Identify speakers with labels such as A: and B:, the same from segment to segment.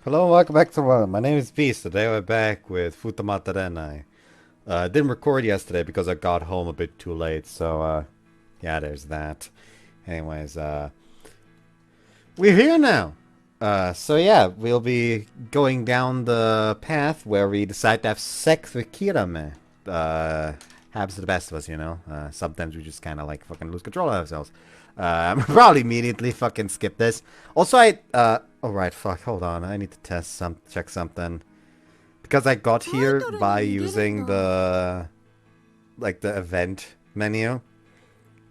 A: Hello, welcome back to Run. My name is Beast. Today we're back with Futamata Ren'ai. I didn't record yesterday because I got home a bit too late, so yeah, there's that. Anyways, we're here now. So yeah, we'll be going down the path where we decide to have sex with Kirame. Happens to the best of us, you know. Sometimes we just kind of like fucking lose control of ourselves. Probably immediately fucking skip this. Also, oh right, fuck, hold on. I need to check something. Because I got here by using the event menu.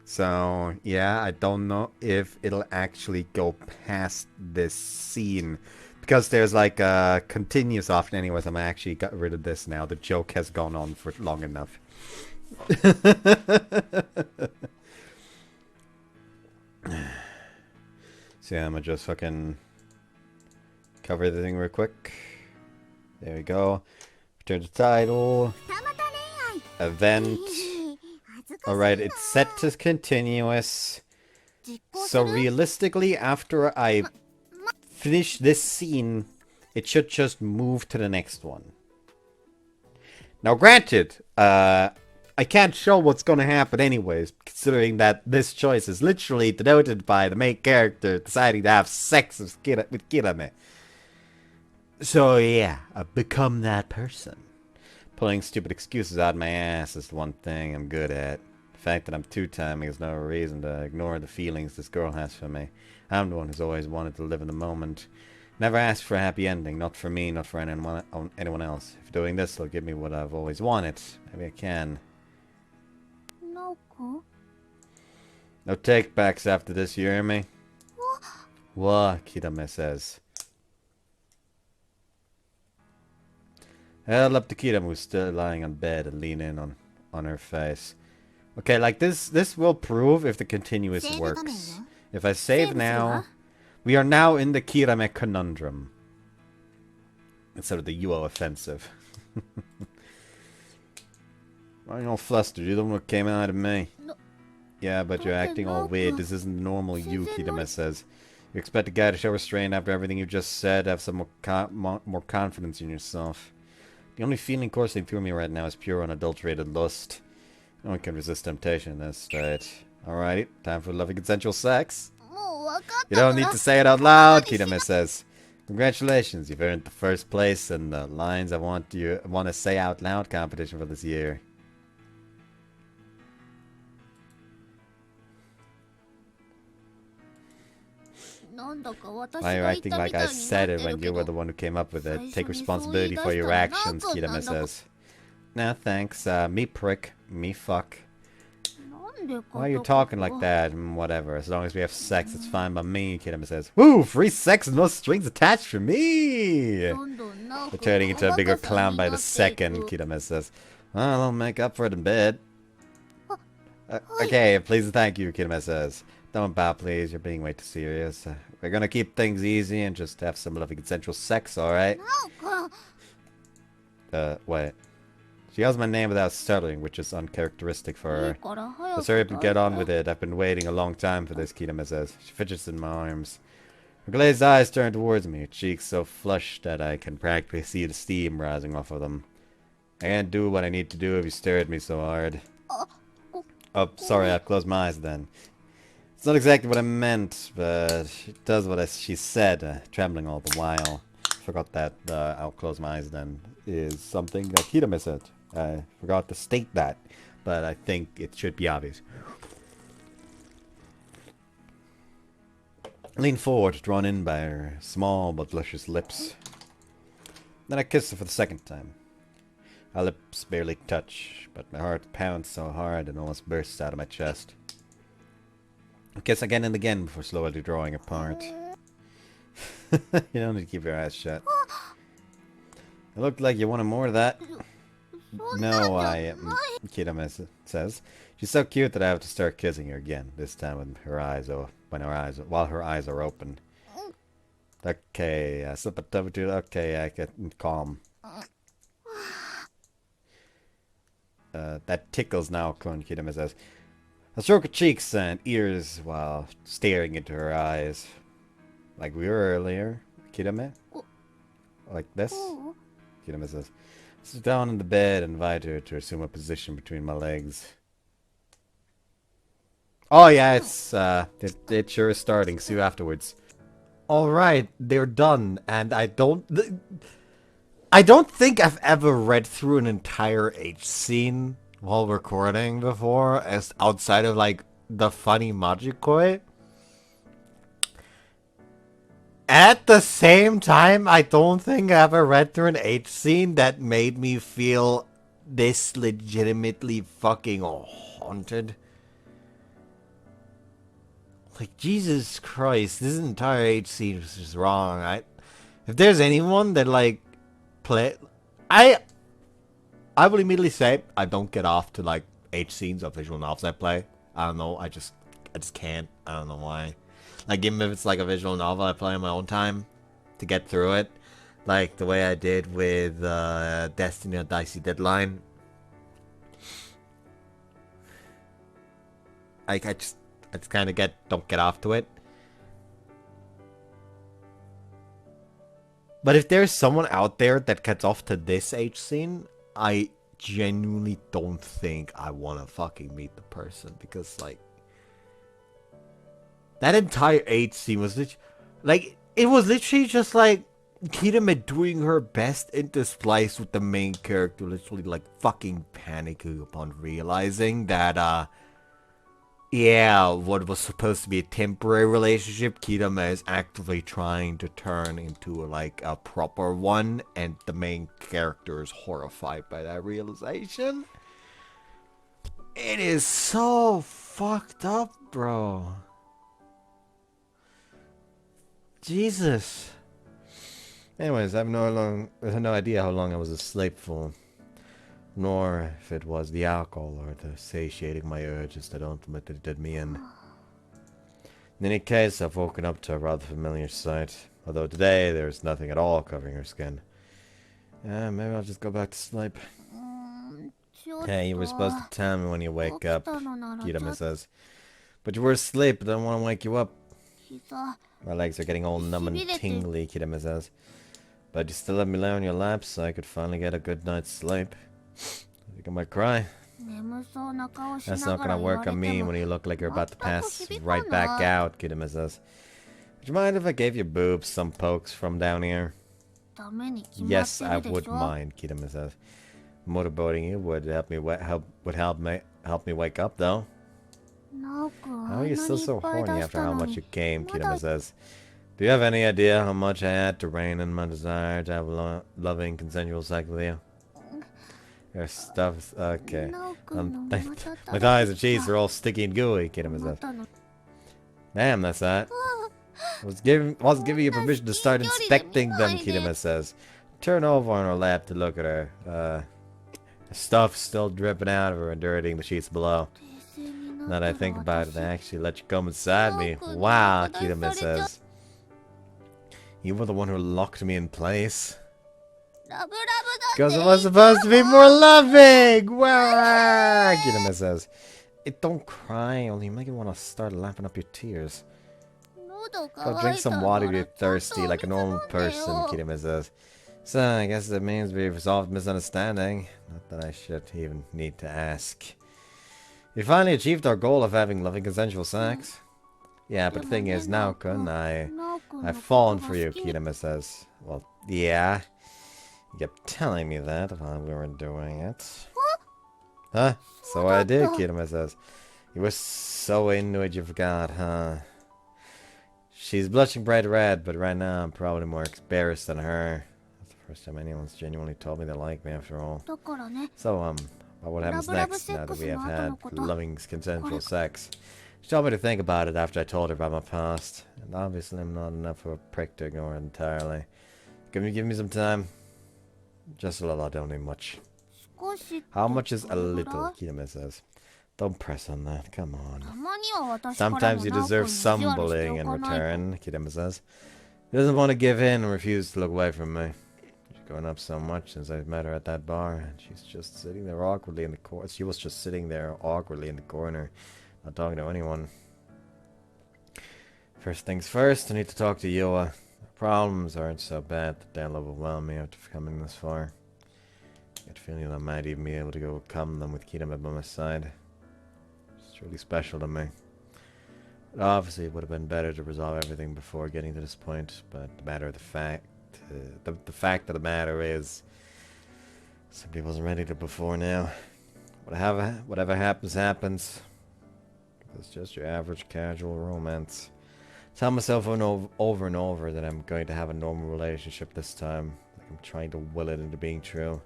A: So, yeah, I don't know if it'll actually go past this scene. Because there's like a continuous option anyways. I'm actually got rid of this now. The joke has gone on for long enough. So yeah, I'm gonna just fucking cover everything real quick. There we go. Return to title. Event. Alright, it's set to continuous. So realistically, after I finish this scene, it should just move to the next one. Now granted, I can't show what's gonna happen anyways, considering that this choice is literally denoted by the main character deciding to have sex with Kirame. So yeah, I've become that person. Pulling stupid excuses out my ass is the one thing I'm good at. The fact that I'm two-timing is no reason to ignore the feelings this girl has for me. I'm the one who's always wanted to live in the moment. Never asked for a happy ending, not for me, not for anyone else. If doing this will give me what I've always wanted, maybe I can. No take-backs after this, you hear me? What? Kirame says. Held up to Kirame, who's still lying on bed and lean in on her face. Okay, like this will prove if the continuous works. If I save now, we are now in the Kirame conundrum. Instead of the Yuo offensive. Why are you all flustered? You're the one who came out of me. Yeah, but you're acting all weird. This isn't normal you, Kirame says. You expect a guy to show restraint after everything you just said, have some more confidence in yourself. The only feeling coursing through me right now is pure unadulterated lust. No one can resist temptation, that's right. Alrighty, time for loving consensual sex. You don't need to say it out loud, Kirame says. Congratulations, you've earned the first place in the lines I want to say out loud competition for this year. Why are you acting like I said it when you were the one who came up with it? Take responsibility for your actions, Kirame says. Nah, thanks. Me prick. Me fuck. Why are you talking like that? Whatever. As long as we have sex, it's fine by me, Kirame says. Woo! Free sex and no strings attached for me! We're turning into a bigger clown by the second, Kirame says. Well, I'll make up for it in bed. Okay, please and thank you, Kirame says. Don't bow, please. You're being way too serious. We're gonna keep things easy and just have some lovely consensual sex, alright? Wait. She yells my name without stuttering, which is uncharacteristic for her. Let's hurry up and get on with it. I've been waiting a long time for this, Kirame says. She fidgets in my arms. Her glazed eyes turn towards me, her cheeks so flushed that I can practically see the steam rising off of them. I can't do what I need to do if you stare at me so hard. Oh, sorry, I've closed my eyes then. It's not exactly what I meant, but it does what she said, trembling all the while. Forgot that I'll close my eyes then is something that Kirame said. I forgot to state that, but I think it should be obvious. I lean forward, drawn in by her small but luscious lips. Then I kiss her for the second time. Our lips barely touch, but my heart pounds so hard it almost bursts out of my chest. I kiss again and again before slowly drawing apart. You don't need to keep your eyes shut. It looked like you wanted more of that. No, Kirame says. She's so cute that I have to start kissing her again. This time with her eyes, while her eyes are open. Okay, slip a tongue to. Okay, I get calm. That tickles now, Kirame says. I stroke her cheeks and ears while staring into her eyes. Like we were earlier, Kirame. Like this? Kirame says. Sit down on the bed and invite her to assume a position between my legs. Oh yeah, it sure is starting. See you afterwards. Alright, they're done, and I don't think I've ever read through an entire H scene while recording before, as outside of like the funny Majikoi. At the same time, I don't think I ever read through an H scene that made me feel this legitimately fucking haunted. Like, Jesus Christ, this entire H scene was just wrong. If there's anyone that, like, I will immediately say I don't get off to, like, H scenes of visual novels I play. I don't know, I just can't. I don't know why. Like, even if it's, like, a visual novel I play on my own time to get through it. Like, the way I did with Destiny on Dicey Deadline. Like, I just kind of don't get off to it. But if there's someone out there that gets off to this H scene, I genuinely don't think I want to fucking meet the person. Because, like, that entire H scene was like, it was literally just like Kirame doing her best in displays with the main character literally like fucking panicking upon realizing that, yeah, what was supposed to be a temporary relationship, Kirame is actively trying to turn into, like, a proper one, and the main character is horrified by that realization. It is so fucked up, bro. Jesus. Anyways, I have no idea how long I was asleep for. Nor if it was the alcohol or the satiating my urges that ultimately did me in. In any case, I've woken up to a rather familiar sight. Although today, there's nothing at all covering her skin. Yeah, maybe I'll just go back to sleep. Hey, you were supposed to tell me when you wake up, Kirame says. But you were asleep, I don't want to wake you up. My legs are getting all numb and tingly, Kirame says. But you still let me lay on your lap so I could finally get a good night's sleep. I think I might cry. That's not gonna work on me when you look like you're about to pass right back out, Kirame says. Would you mind if I gave your boobs some pokes from down here? Yes, I would mind, Kirame says. Motorboating you would help me wake up though. How are you still so horny after how much you came, Kirame says. Do you have any idea how much I had to rein in my desire to have loving, consensual sex with you? Your stuff's... okay. My thighs and cheeks are all sticky and gooey, Kirame says. Damn, that's that. I was giving you permission to start inspecting them, Kirame says. Turn over on her lap to look at her. The stuff's still dripping out of her and dirtying the sheets below. Now that I think about it, I actually let you come inside me. Wow, Kirame says. You were the one who locked me in place. Because it was supposed to be more loving! Wow, Kirame says. Don't cry, only make you want to start lapping up your tears. Go drink some water if you're thirsty, like a normal person, Kirame says. So, I guess that means we've resolved misunderstanding. Not that I should even need to ask. We finally achieved our goal of having loving consensual sex. Yeah, but the thing is, Naoko, I've fallen for you, Kirame says. Well, yeah. You kept telling me that while we were doing it. Huh? So I did, Kirame says. You were so into it you forgot, huh? She's blushing bright red, but right now I'm probably more embarrassed than her. That's the first time anyone's genuinely told me they like me after all. So, about what happens next now that we have had loving consensual sex? She told me to think about it after I told her about my past. And obviously I'm not enough of a prick to ignore it entirely. Give me some time. Just a little, I don't need much. How much is a little, Kirame says. Don't press on that, come on. Sometimes you deserve some bullying in return, Kirame says. He doesn't want to give in and refuse to look away from me. She's going up so much since I met her at that bar, and she's just sitting there awkwardly in the corner. She was just sitting there awkwardly in the corner, not talking to anyone. First things first, I need to talk to Yoa. Problems aren't so bad that they'll overwhelm me after coming this far. I get a feeling I might even be able to overcome them with Kitame by my side. It's truly special to me. But obviously, it would have been better to resolve everything before getting to this point. But the fact of the matter is, simply wasn't ready to before now. Whatever happens, happens. It's just your average casual romance. Tell myself over and over that I'm going to have a normal relationship this time. Like I'm trying to will it into being true.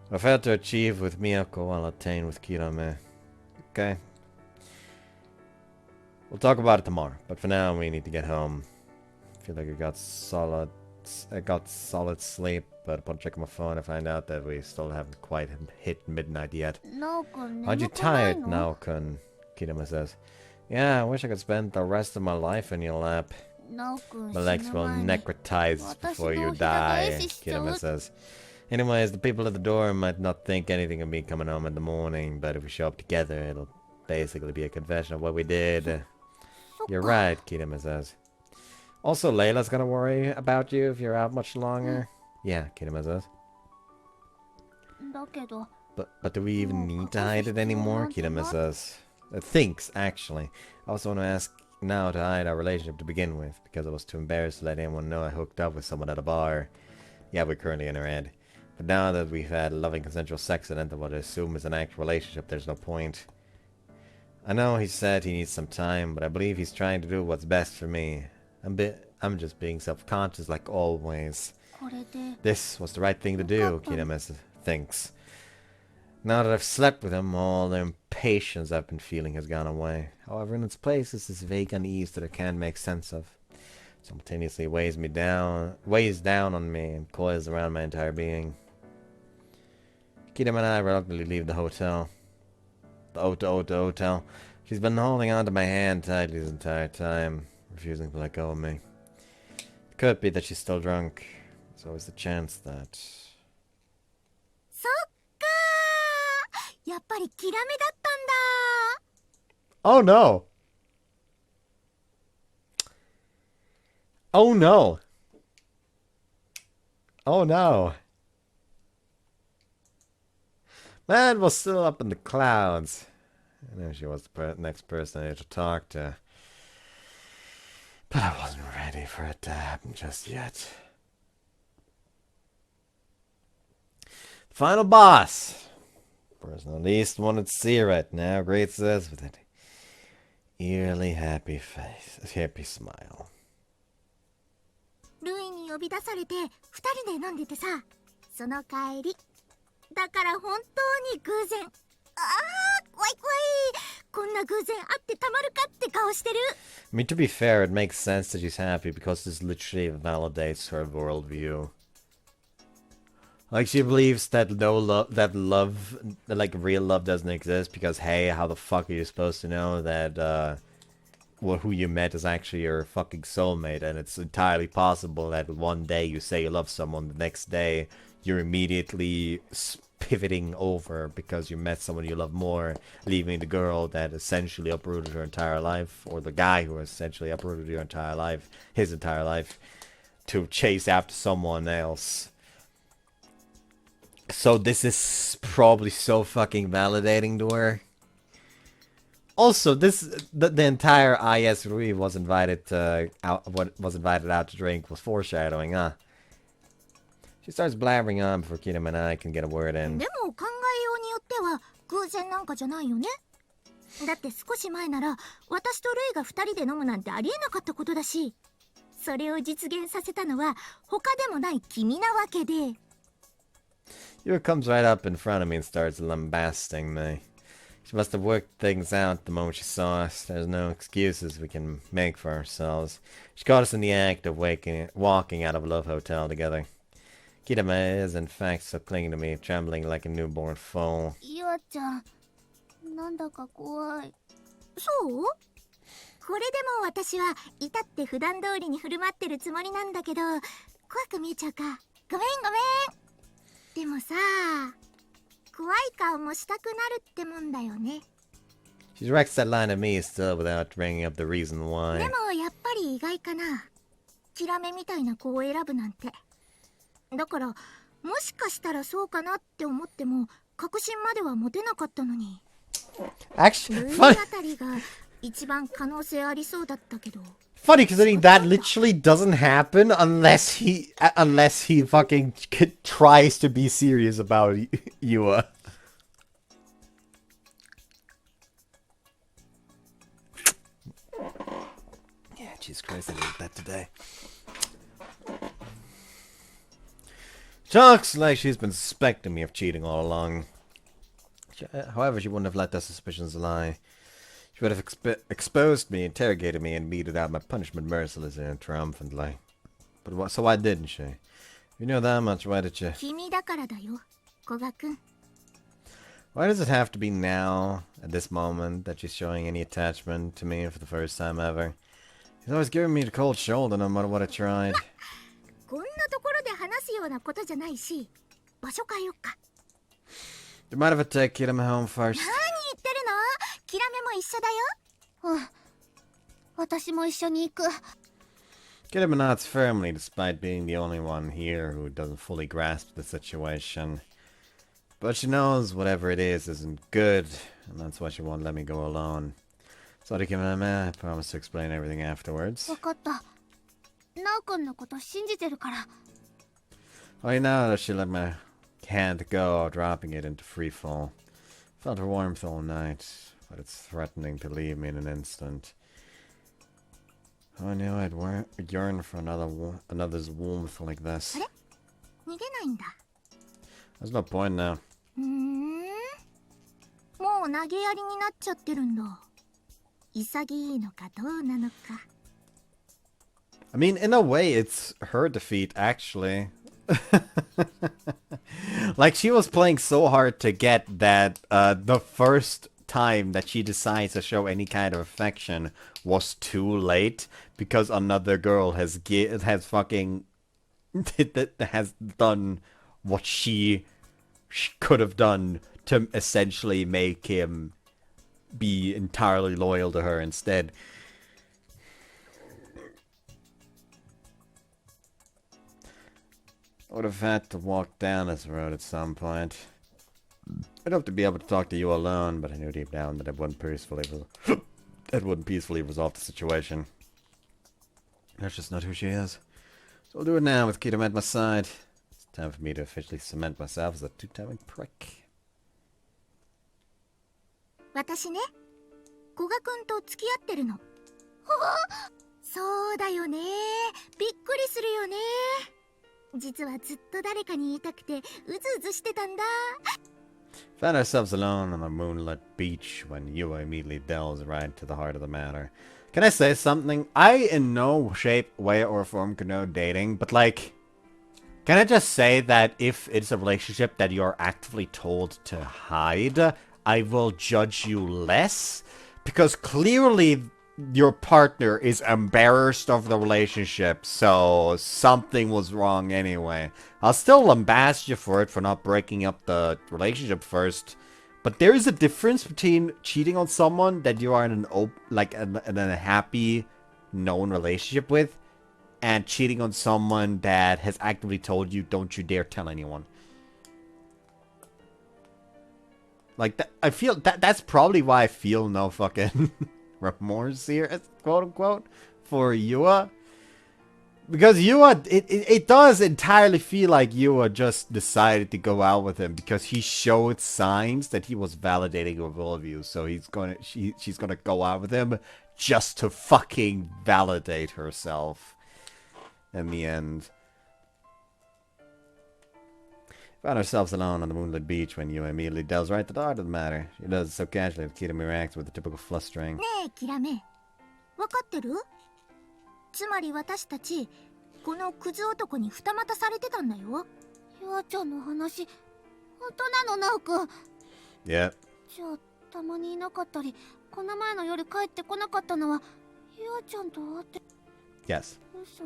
A: What I failed to achieve with Miyako, I'll attain with Kirame. Okay? We'll talk about it tomorrow, but for now we need to get home. I feel like I got solid sleep, but upon checking my phone I find out that we still haven't quite hit midnight yet. Aren't you tired, Naokun? Kirame says. Yeah, I wish I could spend the rest of my life in your lap. My legs will necrotize before you die, Kirame says. Anyways, the people at the door might not think anything of me coming home in the morning, but if we show up together, it'll basically be a confession of what we did. You're right, Kirame says. Also, Layla's gonna worry about you if you're out much longer. Yeah, Kirame says. But do we even need to hide it anymore? Kirame says. Thinks, actually. I also want to ask now to hide our relationship to begin with, because I was too embarrassed to let anyone know I hooked up with someone at a bar. Yeah, we're currently in her head. But now that we've had loving consensual sex and entered what I assume is an actual relationship, there's no point. I know he said he needs some time, but I believe he's trying to do what's best for me. I'm just being self-conscious like always. This was the right thing to do, Kirame thinks. Now that I've slept with him, all the impatience I've been feeling has gone away. However, in its place is this vague unease that I can't make sense of. Simultaneously weighs down on me and coils around my entire being. Kirame and I reluctantly leave the hotel. The hotel. She's been holding onto my hand tightly this entire time, refusing to let go of me. It could be that she's still drunk. There's always the chance that... Oh no! Oh no! Oh no! Man was still up in the clouds. I know she was the next person I had to talk to. But I wasn't ready for it to happen just yet. Final boss! Person I least wanted to see right now greets us with an eerily happy face, a happy smile.
B: ルイに呼び出されて2人で飲んでてさ、その帰りだから本当に偶然。ああ、怖い怖い。こんな偶然あってたまるかって顔してる。
A: I mean, to be fair, it makes sense that she's happy because this literally validates her worldview. Like, she believes that like, real love doesn't exist because, hey, how the fuck are you supposed to know that, who you met is actually your fucking soulmate, and it's entirely possible that one day you say you love someone, the next day you're immediately pivoting over because you met someone you love more, leaving the girl that essentially uprooted her entire life, or the guy who essentially uprooted your entire life, his entire life, to chase after someone else. So this is probably so fucking validating to her. Also, the entire IS Rui was invited out to drink was foreshadowing, huh? She starts blabbering on before Kirame and I can get a word in.
B: でも考えようによっては偶然なんかじゃないよね。だって少し前なら私とルイが2人で飲むなんてありえなかったことだし、それを実現させたのは他でもない君なわけで。
A: Yura comes right up in front of me and starts lambasting me. She must have worked things out the moment she saw us. There's no excuses we can make for ourselves. She caught us in the act of walking out of a love hotel together. Kirame is in fact still clinging to me, trembling like a newborn foal.
B: ゆあちゃん、なんだか怖い。そう？これでも私は至って普段通りに振る舞ってるつもりなんだけど、怖く見えちゃうか。ごめんごめん。でもさ、怖い顔もしたくなるってもんだよね。
A: She directs that line at me still without bringing up the reason why.
B: でもやっぱり意外かな。キラメみたいな子を選ぶなんて。だからもしかしたらそうかなって思っても確信までは持てなかったのに。
A: Actually,
B: ルイ
A: funny,
B: あたりが一番可能性ありそうだったけど。
A: funny considering that literally doesn't happen unless he fucking tries to be serious about Yua. Yeah, Jesus Christ, I did that today. Looks like she's been suspecting me of cheating all along. However, she wouldn't have let those suspicions lie. She would have exposed me, interrogated me, and meted out my punishment mercilessly and triumphantly. But so why didn't she? If you know that much, why did you?
B: 君だからだよ、古賀君。
A: Why does it have to be now, at this moment, that she's showing any attachment to me for the first time ever? She's always giving me the cold shoulder no matter what I tried.
B: こんなところで話すようなことじゃないし、場所変えよっか。
A: Do you mind if I take Kirame home first?
B: 何言ってるの？キラメも一緒だよ。うん。私も一緒に行く。
A: Kirame nods firmly, despite being the only one here who doesn't fully grasp the situation. But she knows whatever it is isn't good, and that's why she won't let me go alone. Sorry, Kirame, I promise to explain everything afterwards.
B: わかった。ナオ君のこと信じてるから。
A: Why now does she let my hand go, dropping it into free fall? Felt her warmth all night, but it's threatening to leave me in an instant. Oh, I knew I'd yearn for another's warmth like this.
B: 逃げないんだ。
A: There's no point now.
B: もう投げやりになっちゃってるんだ。潔いのかどうなのか。
A: I mean, in a way, it's her defeat, actually. Like, she was playing so hard to get that the first time that she decides to show any kind of affection was too late because another girl has fucking has done what she could have done to essentially make him be entirely loyal to her instead. I would have had to walk down this road at some point. I'd hope to be able to talk to you alone, but I knew deep down that it wouldn't peacefully resolve the situation. That's just not who she is. So I'll do it now with Kitame at my side. It's time for me to officially cement myself as a two-timing prick.
B: 私ね、古賀君と付き合ってるの。そうだよね。びっくりするよね。実はずっと誰かに言いたくてうずうずしてたんだ。
A: Found ourselves alone on a moonlit beach when Yua immediately delves right to the heart of the matter. Can I say something? I in no shape, way, or form condone dating, but like, can I just say that if it's a relationship that you're actively told to hide, I will judge you less? Because clearly your partner is embarrassed of the relationship, so something was wrong anyway. I'll still lambast you for it for not breaking up the relationship first, but there is a difference between cheating on someone that you are in a happy, known relationship with, and cheating on someone that has actively told you, don't you dare tell anyone. Like, that, I feel that's probably why I feel no fucking remorse here, quote unquote, for Yua. Because Yua, it does entirely feel like Yua just decided to go out with him because he showed signs that he was validating with all of you. So she's gonna go out with him just to fucking validate herself in the end. Found ourselves alone on the moonlit beach when Yua immediately delves right to the heart of the matter. She does it so casually that Kirame reacts with a typical flustering.
B: ねえ、キラメ。わかってる？つまり私たち、このクズ男に二股されてたんだよ。ユアちゃんの話、本当なの、ナオくん。
A: Yep.
B: じゃあ、たまにいなかったり、この前の夜帰ってこなかったのは、ユアちゃんと会って。
A: Yes.
B: 嘘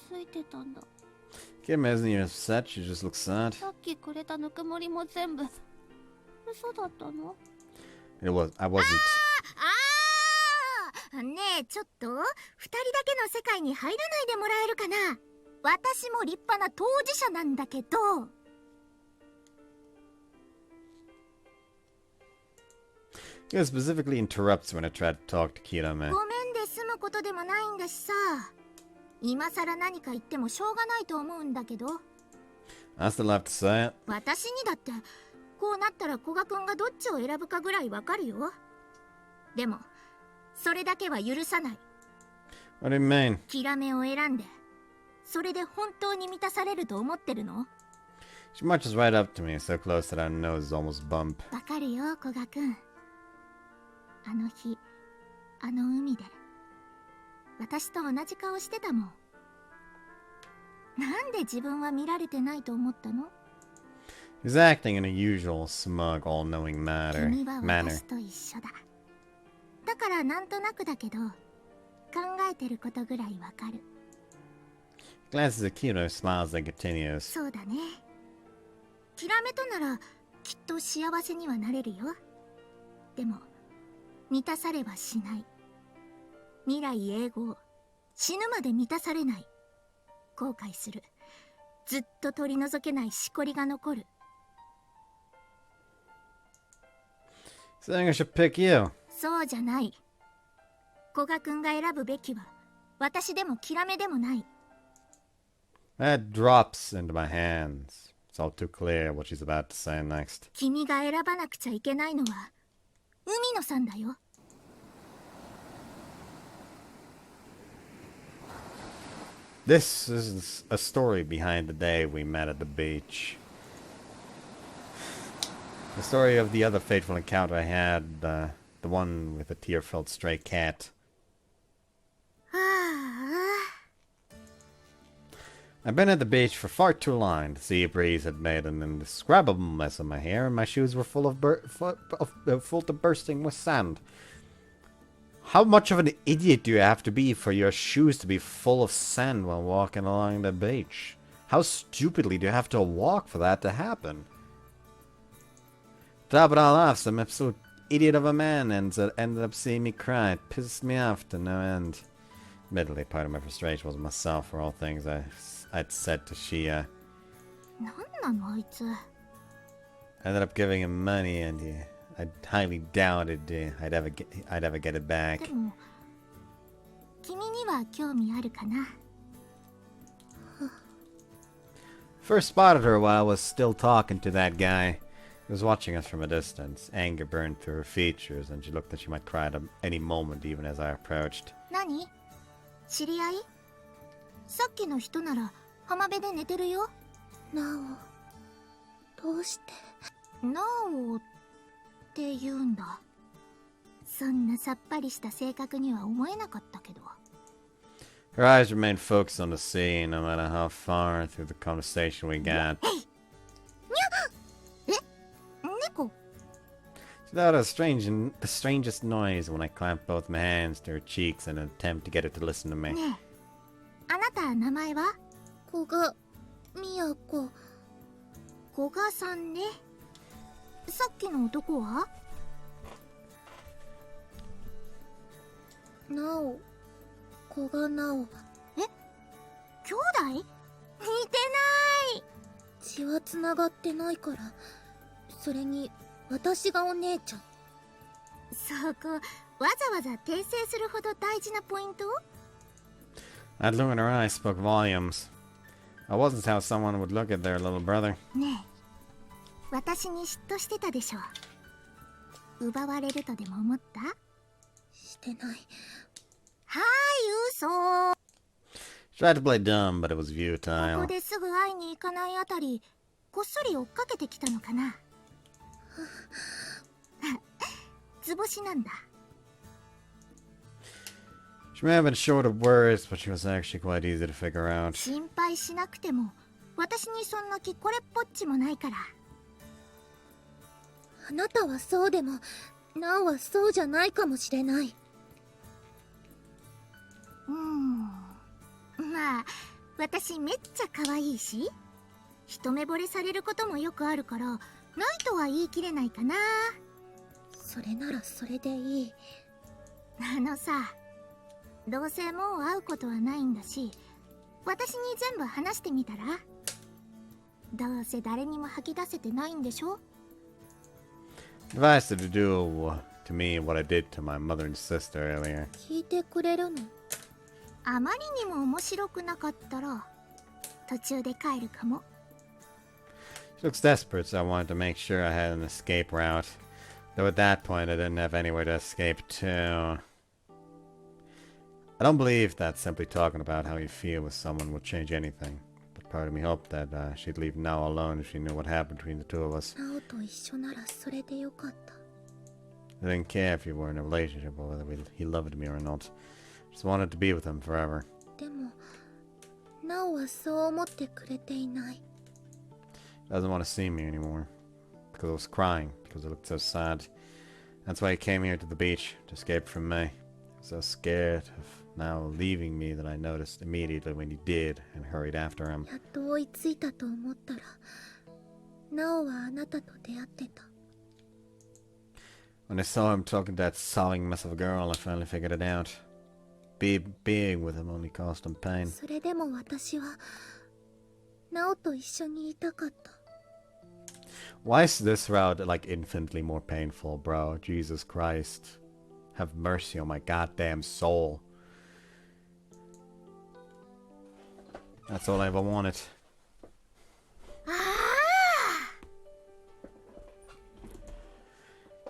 B: ついてたんだ。
A: Kirame isn't even upset, she just looks sad.
B: さっきくれたぬくもりも全部、嘘だったの？
A: I wasn't.
B: ねえ、ちょっと2人だけの世界に入らないでもらえるかな。私も立派な当事者なんだけど。
A: He specifically interrupts when I try to talk to Kirame.
B: ごめんで済むことでもないんだしさ。今さら何か言ってもしょうがないと思うんだけど。
A: I still have to say it.
B: 私にだってこうなったら古賀くんがどっちを選ぶかぐらいわかるよ。でもそれだけは許さない。
A: What do you mean?
B: キラメを選んでそれで本当に満たされると思ってるの？
A: She marches right up to me, so close that our noses almost bump.
B: わかるよ古賀くん。あの日あの海で私と同じ顔してたもん。なんで自分は見られてないと思ったの？
A: He's acting in a usual smug, all-knowing
B: 君は
A: manner.
B: 私と一緒だ。だからなんとなくだけど考えてることぐらいわかる。
A: Glances at Kiro, smiles, and continues.
B: そうだね。キラメとならきっと幸せにはなれるよ。でも満たされはしない。未来永劫死ぬまで満たされない。後悔する。ずっと取り除けないしこりが残る。
A: Saying I should pick you.
B: そうじゃない。古賀くんが選ぶべきは私でもキラメでもない。
A: That drops into my hands. It's all too clear what she's about to say next.
B: 君が選ばなくちゃいけないのは海野さんだよ。
A: This is a story behind the day we met at the beach. The story of the other fateful encounter I had, the one with the tear-filled stray cat.
B: ああ、
A: I've been at the beach for far too long. The sea breeze had made an indescribable mess of my hair, and my shoes were full to bursting with sand. How much of an idiot do you have to be for your shoes to be full of sand while walking along the beach? How stupidly do you have to walk for that to happen? Top it all off, some absolute idiot of a man ended up seeing me cry. It pissed me off to no end. Admittedly, part of my frustration was myself for all things I'd said to Shia.
B: なんなのあいつ。
A: I ended up giving him money, and I highly doubted I'd ever get it back.
B: でも君には興味あるかな。
A: First spotted her while I was still talking to that guy. He was watching us from a distance. Anger burned through her features, and she looked like she might cry at any moment, even as I approached.
B: 何？知り合い？さっきの人なら浜辺で寝てるよ。なお、どうして？なおって言うんだ。そんなさっぱりした性格には思えなかったけど。
A: Her eyes remained focused on the sea, no matter how far through the conversation we got.
B: え？猫？
A: She let out the strangest noise when I clamped both my hands to her cheeks in an attempt to get her to listen to me.
B: ねえ、あなた名前は？古賀、Miyako。古賀さんね。さっきの男は？なお、古賀なお。え？兄弟？似てない。血はつながってないから。それに私がお姉ちゃん。そこわざわざ訂正するほど大事なポイント？
A: That look in her eyes spoke volumes. That wasn't how someone would look at their little brother.
B: ねえ、私に嫉妬してたでしょ。奪われるとでも思った？してない。はい、嘘。
A: Tried to play dumb, but it was
B: こ
A: futile.
B: こですぐ会いに行かないあたり、こっそり追っかけてきたのかな。図星なんだ。
A: She may have been short of words, but she was actually quite easy to figure out.
B: 心配しなくても、私にそんな気これっぽっちもないから。あなたはそうでも、なおはそうじゃないかもしれない。まあ、私めっちゃ可愛いし、一目惚れされることもよくあるから、ないとは言い切れないかな。それならそれでいい。あのさ、どうせもう会うことはないんだし、私に全部話してみたら？どうせ誰にも吐き出せてないんでしょ？
A: If I asked her to do to me what I did to my mother and sister earlier.
B: 聞いてくれるの？あまりにも面白くなかったら途中で帰るかも。
A: She looks desperate, so I wanted to make sure I had an escape route. Though at that point I didn't have anywhere to escape to. I don't believe that simply talking about how you feel with someone would change anything. But part of me hoped that she'd leave Nao alone if she knew what happened between the two of us.
B: ナオと一緒ならそれでよかった。
A: I didn't care if you were in a relationship or whether he loved me or not. Just wanted to be with him forever.
B: でも、ナオはそう思ってくれていない。
A: Doesn't want to see me anymore. Because I was crying, because I looked so sad. That's why he came here to the beach, to escape from me. I was so scared of now leaving me that I noticed immediately when he did and hurried after him.
B: やっと追いついたと思ったら、ナオはあなたと出会ってた。
A: When I saw him talking to that sobbing mess of a girl, I finally figured it out. Being with him only caused him pain.
B: それでも私は、ナオと一緒にいたかった。
A: Why is this route like infinitely more painful, bro? Jesus Christ. Have mercy on my goddamn soul. That's all I ever wanted.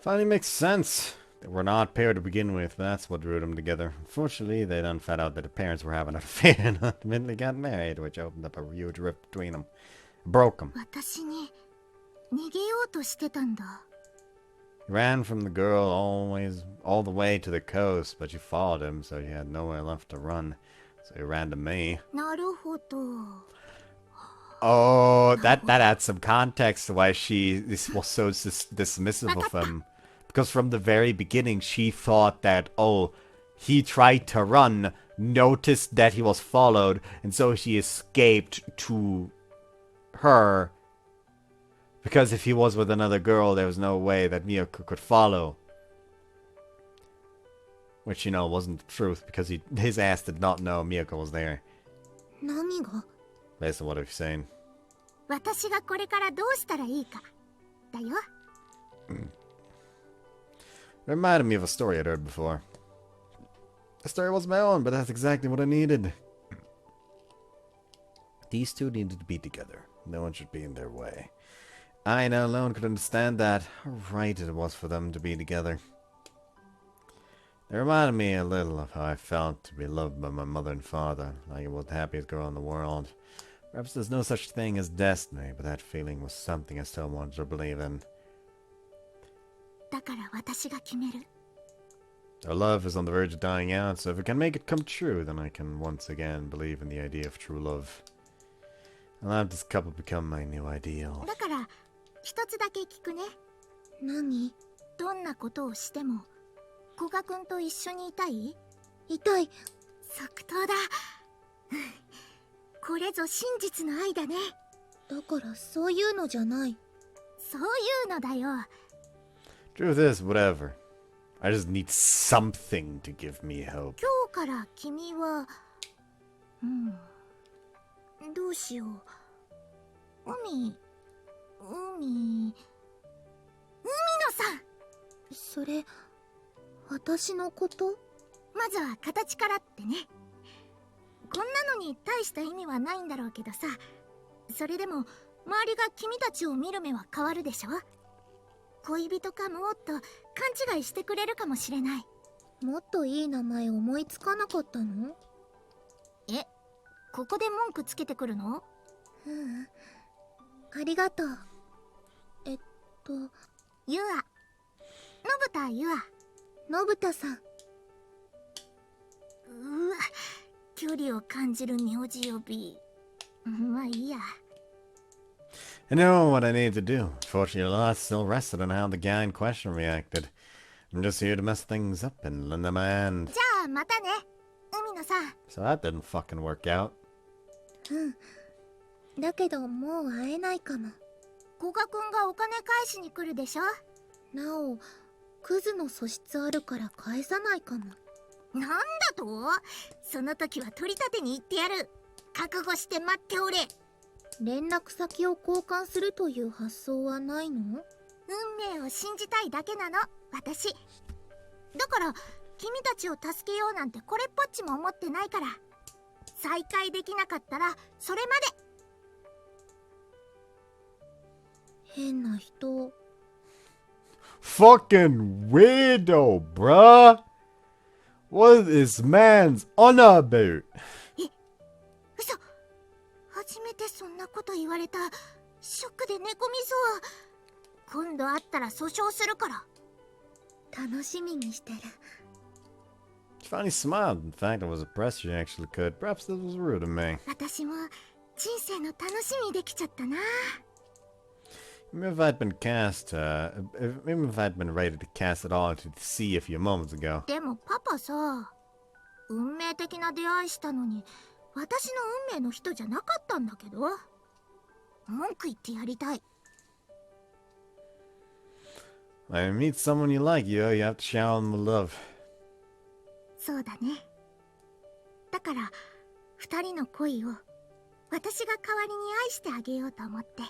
A: Finally makes sense. They were not paired to begin with. That's what drew them together. Unfortunately, they then found out that their parents were having an affair and ultimately got married, which opened up a huge rift between them. Broke them.
B: 私に逃げようとしてたんだ。
A: He ran from the girl all the way to the coast, but you followed him, so he had nowhere left to run. So he ran to me.
B: なるほど。
A: Oh, that adds some context to why she was so dismissive of him. Because from the very beginning, she thought that, oh, he tried to run, noticed that he was followed, and so she escaped to her. Because if he was with another girl, there was no way that Miyako could follow. Which, you know, wasn't the truth, because his ass did not know Miyako was there.
B: 何が？
A: Based on what he's saying.
B: 私がこれからどうしたらいいか。だよ。
A: It reminded me of a story I'd heard before. The story wasn't my own, but that's exactly what I needed. These two needed to be together. No one should be in their way. I now alone could understand that. How right it was for them to be together. It reminded me a little of how I felt to be loved by my mother and father, like I was the happiest girl in the world. Perhaps there's no such thing as destiny, but that feeling was something I still wanted to believe in.
B: だから私が決める。
A: Our love is on the verge of dying out, so if we can make it come true, then I can once again believe in the idea of true love. I'll have this couple become my new ideal.
B: だから一つだけ聞くね。何？どんなことをしても古賀くんと一緒にいたい？いたい。即答だ。これぞ真実の愛だね。だからそういうのじゃない。そういうのだよ。
A: Truth is, whatever. I just need something to give me hope.
B: 今日から君は、どうしよう。海野さん。それ、私のこと？まずは形からってね。こんなのに大した意味はないんだろうけどさ。それでも周りが君たちを見る目は変わるでしょ。恋人かもっと勘違いしてくれるかもしれない。もっといい名前思いつかなかったの？え、ここで文句つけてくるの？ありがとう。ゆあ。信田ゆあ。信田さん。うわ、距離を感じる名字呼び。まあいいや。
A: I know what I need to do. Fortunately, a lot still rested on how the guy in question reacted. I'm just here to mess things up and lend a hand.
B: じゃあまたね、海野さん。
A: So that didn't fucking work out.
B: だけどもう会えないかも。古賀くんがお金返しに来るでしょ。なお、クズの素質あるから返さないかも。なんだと？その時は取り立てに行ってやる。覚悟して待っておれ。連絡先を交換するという発想はないの？運命を信じたいだけなの、私。だから君たちを助けようなんてこれっぽっちも思ってないから。再会できなかったらそれまで。変な人。
A: Fucking weirdo, bruh! What is man's honor about?
B: 嘘。初めてそんなこと言われた。ショックで寝込みそう。今度会ったら訴訟するから。楽しみにしてる。
A: She finally smiled. In fact, I was impressed she actually could. Perhaps this was rude of me.
B: 私も人生の楽しみできちゃったな。
A: Even if I'd been cast, even if I'd been ready to cast it all into the sea a few moments ago.
B: でもパパさ、運命的な出会いしたのに私の運命の人じゃなかったんだけど。文句言ってやりたい。
A: When you meet someone you like, you have to shower them with love.
B: そうだね。だから二人の恋を私が代わりに愛してあげようと思って。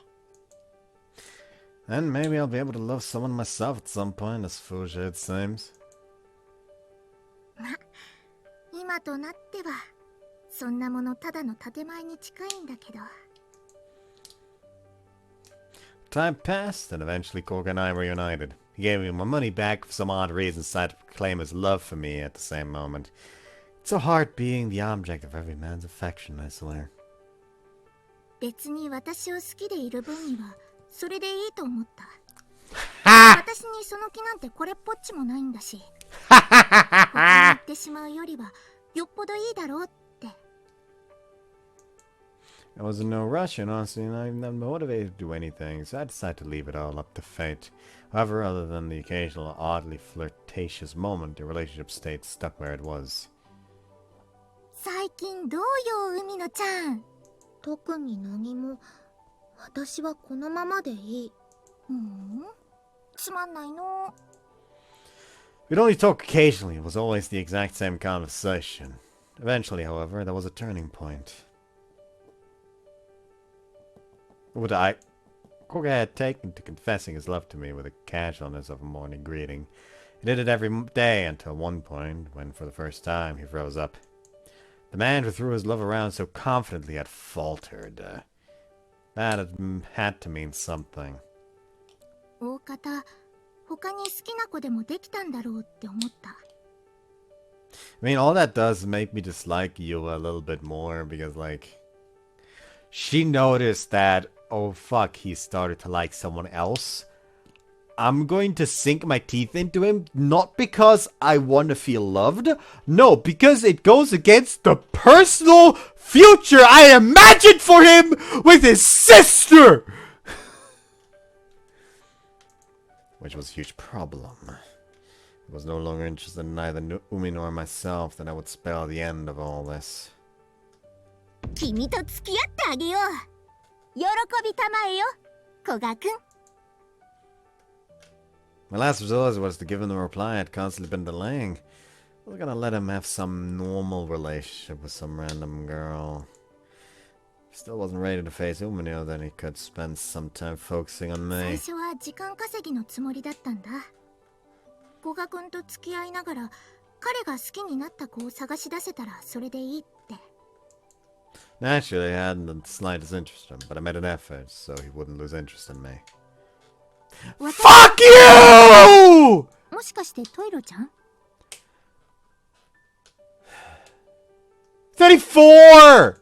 A: And maybe I'll be able to love someone myself at some point, as foolish as it seems.
B: ま、今となってはそんなものただの建前に近いんだけど。
A: Time passed, and eventually Korga and I were united. He gave me my money back for some odd reason, decided to proclaim his love for me at the same moment. It's so hard being the object of every man's affection, I swear.
B: 別に私を好きでいる分にはそれでいいと思った。私にその気なんてこれっぽっちもないんだし。他に行ってしまうよりはよっぽどいいだろうって。
A: I was in no rush, and honestly, I'm not motivated to do anything, so I decided to leave it all up to fate. However, other than the occasional oddly flirtatious moment, the relationship stayed stuck where it was.
B: 最近どうよ、海野ちゃん。特に何も。私はこのままでいい。つまんないの。
A: We'd only talk occasionally. It was always the exact same conversation. Eventually, however, there was a turning point. Korga had taken to confessing his love to me with the casualness of a morning greeting. He did it every day until one point, when for the first time he froze up. The man who threw his love around so confidently had faltered. That had to mean something.
B: 大方、他に好きな子でもできたんだろうって思った。
A: I mean, all that does is make me dislike you a little bit more, because, like, she noticed that, oh fuck, he started to like someone else. I'm going to sink my teeth into him, not because I want to feel loved. No, because it goes against the personal future I imagined for him with his sister! Which was a huge problem. I was no longer interested in neither Umi nor myself, then I would spell the end of all this.
B: 君と付き合ってあげよう。喜びたまえよ、古賀くん。
A: My last resort was to give him the reply I'd constantly been delaying. I was gonna let him have some normal relationship with some random girl. Still wasn't ready to face Umino, then he could spend some time focusing on
B: 最
A: me.
B: 初は時間稼ぎのつもりだったんだ。古賀くんと付き合いながら彼が好きになった子を探し出せたらそれでいいって。
A: Naturally, I hadn't the slightest interest in him, but I made an effort so he wouldn't lose interest in me. Fuck you!
B: もしかしてトイロちゃん？
A: 34!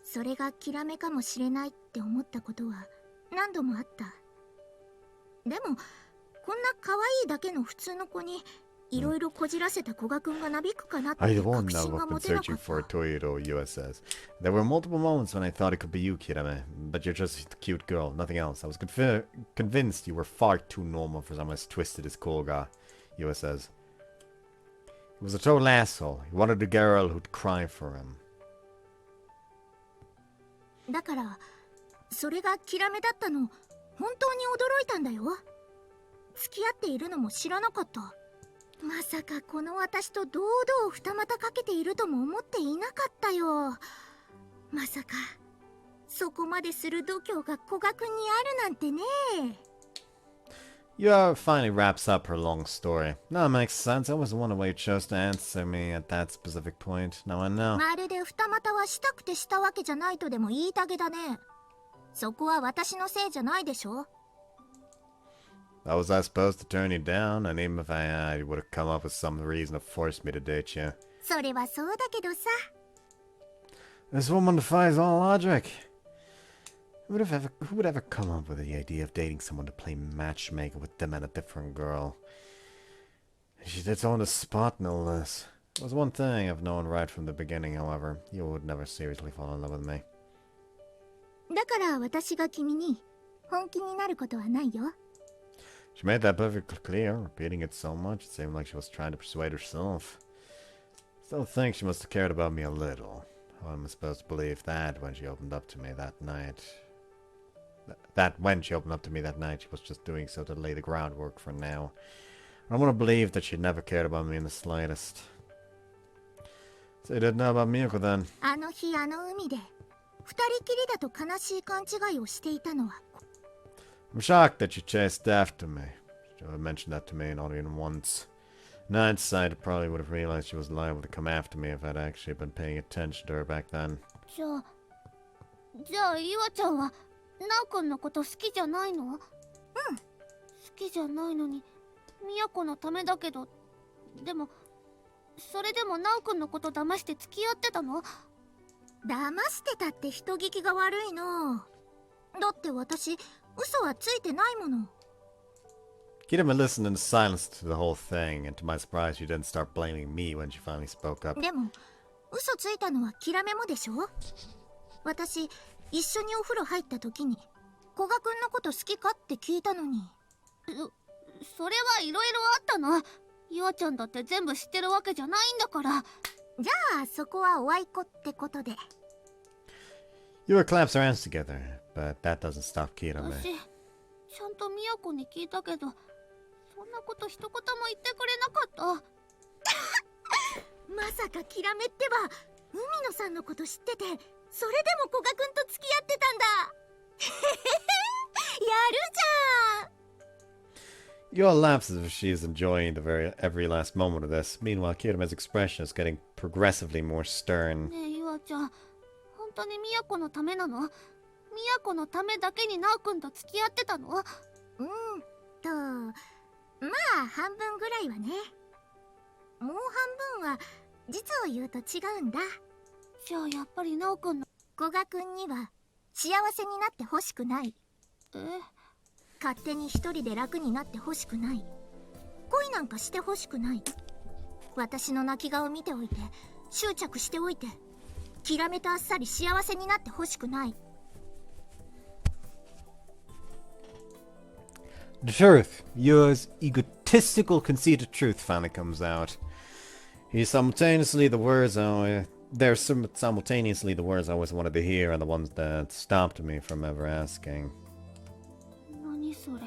B: それがキラメかもしれないって思ったことは何度もあった。でもこんな可愛いだけの普通の子にいろいろこじらせた古賀くんがなびくかなって
A: I won't
B: 確
A: know
B: 信が
A: I've
B: 持
A: been
B: てなか
A: searching
B: っ
A: for a
B: た。
A: Toyota, USS. There were multiple moments when I thought it could be you, Kirame, but you're just a cute girl, nothing else. I was convinced you were far too normal for someone as twisted as Koga, USS. He was a total asshole. He wanted a girl who'd cry for him.
B: だからそれがキラメだったの本当に驚いたんだよ。付き合っているのも知らなかった。まさかこの私と堂々二股かけているとも思っていなかったよ。まさかそこまでする度胸が古賀君にあるなんてね。
A: Yua finally wraps up her long story. Now it makes sense. I was wondering why you chose to answer me at that specific point. Now I know.
B: まるで二股はしたくてしたわけじゃないとでも言いたげだね。そこは私のせいじゃないでしょ。
A: How was I supposed to turn you down? And even if I had, you would have come up with some reason to force me to date you.
B: それはそうだけどさ。
A: This woman defies all logic. Who would ever come up with the idea of dating someone to play matchmaker with them and a different girl? She did so on the spot, no less. There was one thing I've known right from the beginning, however. You would never seriously fall in love with me.
B: だから私が君に本気になることはないよ。
A: She made that perfectly clear, repeating it so much it seemed like she was trying to persuade herself. Still think she must have cared about me a little. How am I supposed to believe that when she opened up to me that night? That when she opened up to me that night, she was just doing so to lay the groundwork for now. I want to believe that she never cared about me in the slightest. So you didn't know about Miyako then?
B: あの日あの海で二人きりだと悲しい勘違いをしていたのは。
A: I'm shocked that she chased after me. She never mentioned that to me not even once. In hindsight, I probably would have realized she was liable to come after me if I'd actually been paying attention to her back then.
B: じゃあイワちゃんはナオくんのこと好きじゃないの？うん。好きじゃないのにミヤコのためだけど、でもそれでもナオくんのこと騙して付き合ってたの？騙してたって人聞きが悪いの。だって私嘘はついてないもの。
A: Kirame listened in silence to the whole thing, and to my surprise, she didn't start blaming me when she finally spoke up.
B: でも嘘ついたのはキラメもでしょ。私一緒にお風呂入った時に古賀くんのこと好きかって聞いたのに。それはいろいろあったの。イワちゃんだって全部知ってるわけじゃないんだから。じゃあそこはおあいこってことで。
A: Yua claps her hands together, but that doesn't stop Kirame.
B: 私ちゃんとミヤコに聞いたけど、そんなこと一言も言ってくれなかった。まさかキラメってば海野さんのこと知ってて、それでも古賀くんと付き合ってたんだ。やるじゃん。
A: Yua laughs as if she is enjoying every last moment of this. Meanwhile, Kirame's expression is getting progressively more stern.
B: ねえイワちゃん、本当にミヤコのためなの？ミヤコのためだけにナオくんと付き合ってたの？まあ半分ぐらいはね。もう半分は実を言うと違うんだ。じゃあやっぱりナオくんの古賀くんには幸せになってほしくない。勝手に一人で楽になってほしくない。恋なんかしてほしくない。私の泣き顔見ておいて執着しておいて、キラメとあっさり幸せになってほしくない。
A: The truth, Yua's egotistical, conceited truth finally comes out. They're simultaneously the words I always wanted to hear and the ones that stopped me from ever asking.
B: 何それ？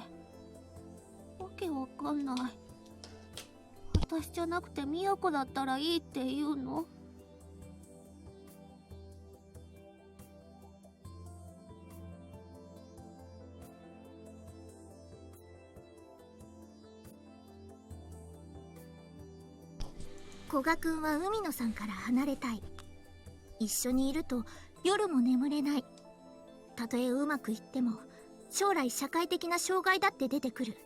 B: わけわかんない。私じゃなくてミヤコだったらいいって言うの？古賀くんは海野さんから離れたい。一緒にいると夜も眠れない。たとえうまくいっても将来社会的な障害だって出てくる。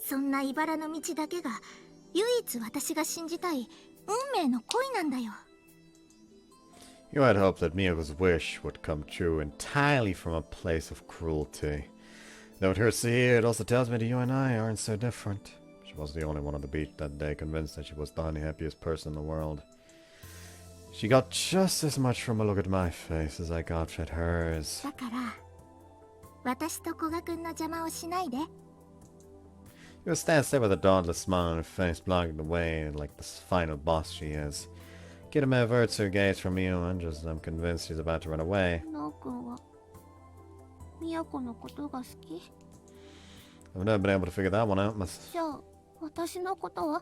B: そんな茨の道だけが唯一私が信じたい運命の恋なんだよ。
A: You had hoped that Miyako's wish would come true entirely from a place of cruelty. Though it hurts to hear, it also tells me that you and I aren't so different. She was the only one on the beach that day convinced that she was the happiest person in the world. She got just as much from a look at my face as I got at hers.
B: だから私と古賀くんの邪魔をしないで。
A: Yua stands there with a dauntless smile on her face, blocking the way like the final boss she is. Kirame averts her gaze from you, and just as I'm convinced she's about to run away.
B: ナナオくんはミヤコのことが好き？
A: I've never been able to figure that one out.
B: じゃあ私のことは？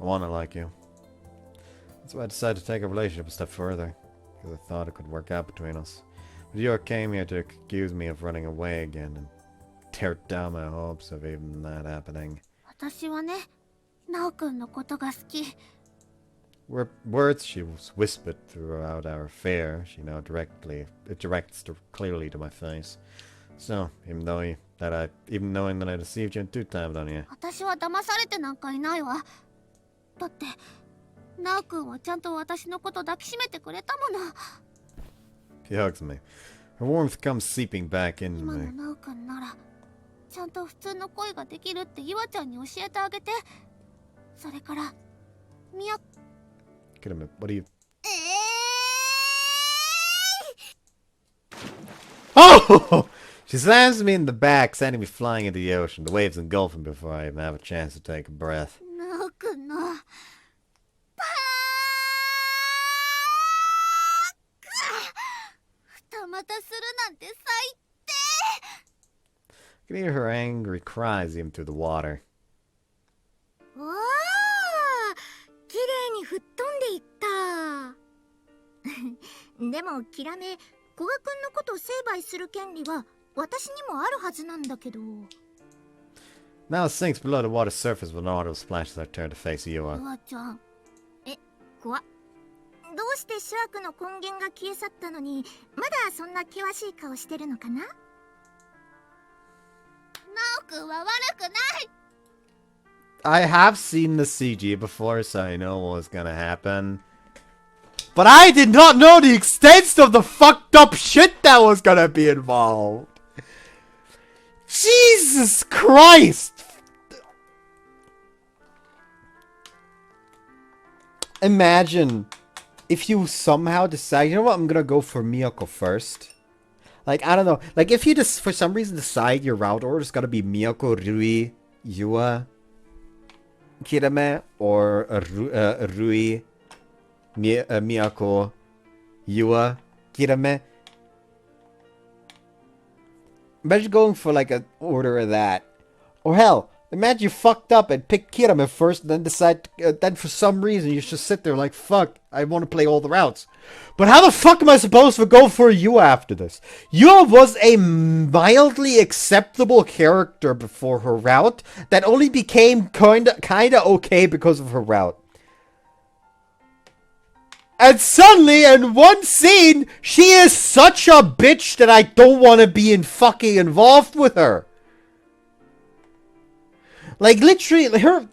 A: I want to like you. That's why I decided to take our relationship a step further. Because I thought it could work out between us. But you came here to accuse me of running away again and tear down my hopes of even that happening.
B: 私はね、ナオくんのことが好き。
A: Words she whispered throughout our affair, she now directs clearly to my face. So, even knowing that I deceived you in 2 times on you.
B: 私は騙されてなんかいないわ。だって、ナオくんはちゃんと私のこと抱きしめてくれたもの。
A: She hugs me. Her warmth comes seeping back into
B: 今
A: me.
B: のナオくんなら、ちゃんと普通の恋ができるってユワちゃんに教えてあげて。それから、ミヤ...
A: Get a minute, what do you... Oh! She slams me in the back, sending me flying into the ocean. The waves engulf me before I even have a chance to take a breath.
B: ナオくんの... 二股するなんて最低!
A: I can hear her angry cries even through the water.
B: わあ、綺麗に吹っ飛んでいった。でもキラメ、古賀くんのことを成敗する権利は私にもあるはずなんだけど。
A: Now it sinks below the water's surface with an auto splash as I turn to face Yua.
B: ユワちゃん、怖っ。どうして諸悪の根源が消え去ったのにまだそんな険しい顔してるのかな？ナオくんは悪くない。
A: I have seen the CG before, so I know what was gonna happen. But I did not know the extent of the fucked up shit that was gonna be involved. Jesus Christ! Imagine if you somehow decide, you know what, I'm gonna go for Miyako first. Like, I don't know. Like, if you just, for some reason, decide your route order is gonna be Miyako, Rui, Yua, Kirame, or Rui, Miyako, Yua, Kirame. Imagine going for, like, an order of that. Or hell, imagine you fucked up and pick Kirame first and then decide, then for some reason you just sit there like, fuck, I want to play all the routes. But how the fuck am I supposed to go for Yua after this? Yua was a mildly acceptable character before her route that only became kinda okay because of her route. And suddenly, in one scene, she is such a bitch that I don't want to be fucking involved with her. Like, literally, her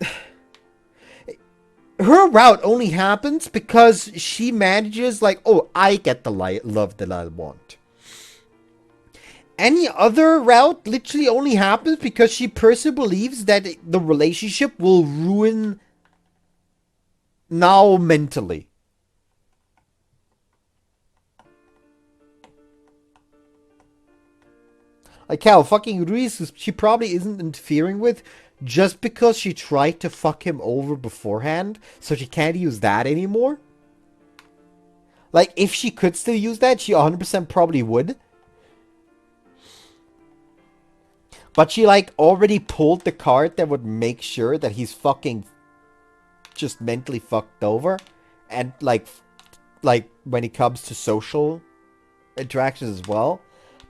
A: route only happens because she manages, like, oh, I get the love that I want. Any other route literally only happens because she personally believes that the relationship will ruin now mentally. Like how fucking Ruiz, she probably isn't interfering with just because she tried to fuck him over beforehand, so she can't use that anymore. Like, if she could still use that, she 100% probably would. But she, like, already pulled the card that would make sure that he's fucking just mentally fucked over. And, like when it comes to social interactions as well.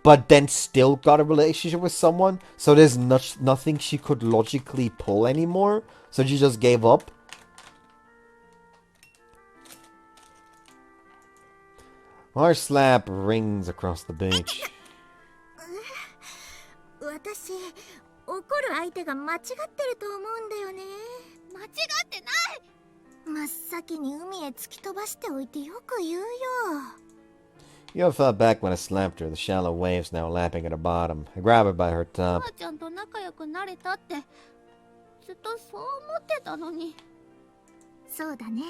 A: But then still got a relationship with someone. So there's nothing she could logically pull anymore. So she just gave up. Our slap rings across the beach.
B: 私、怒る相手が間違ってると思うんだよね。間違ってない。真っ先に海へ突き飛ばしておいてよく言うよ。
A: Yo fell back when I slapped her, the shallow waves now lapping at her bottom. I grabbed her by her top.
B: ちゃんと仲良くなれたってずっとそう思ってたのに。そうだね。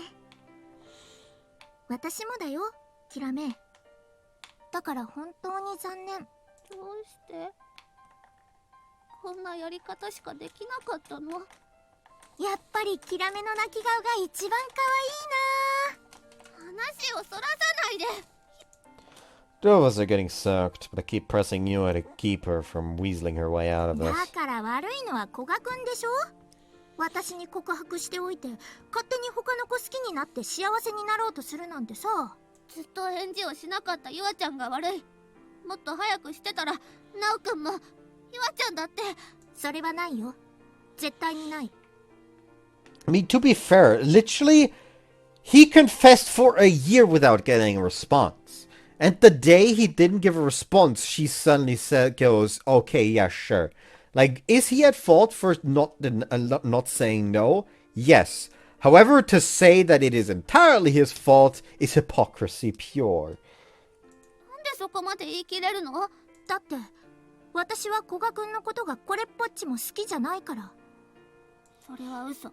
B: 私もだよ、キラメ。だから本当に残念。どうしてこんなやり方しかできなかったの？やっぱりキラメの泣き顔が一番可愛いな。話をそらさないで。
A: Two of us are getting soaked, but I keep pressing Yua to keep her from weaseling her way out of
B: だ
A: this.
B: から悪いのは古賀くんでしょ。私に告白しておいて勝手に他の子好きになって幸せになろうとするなんてさ。
C: ずっと返事をしなかったユアちゃんが悪い。もっと早くしてたらナオくんもユアちゃんだって。
B: それはないよ。絶対にない。
A: I mean, to be fair, literally, he confessed for a year without getting a response. And the day he didn't give a response, she suddenly goes, okay, yeah, sure. Like, is he at fault for not saying no? Yes. However, to say that it is entirely his fault is hypocrisy pure.
C: なんでそこまで言い切れるの？
B: だって私は古賀くんのことがこれっぽっちも好きじゃないから。
C: それは嘘。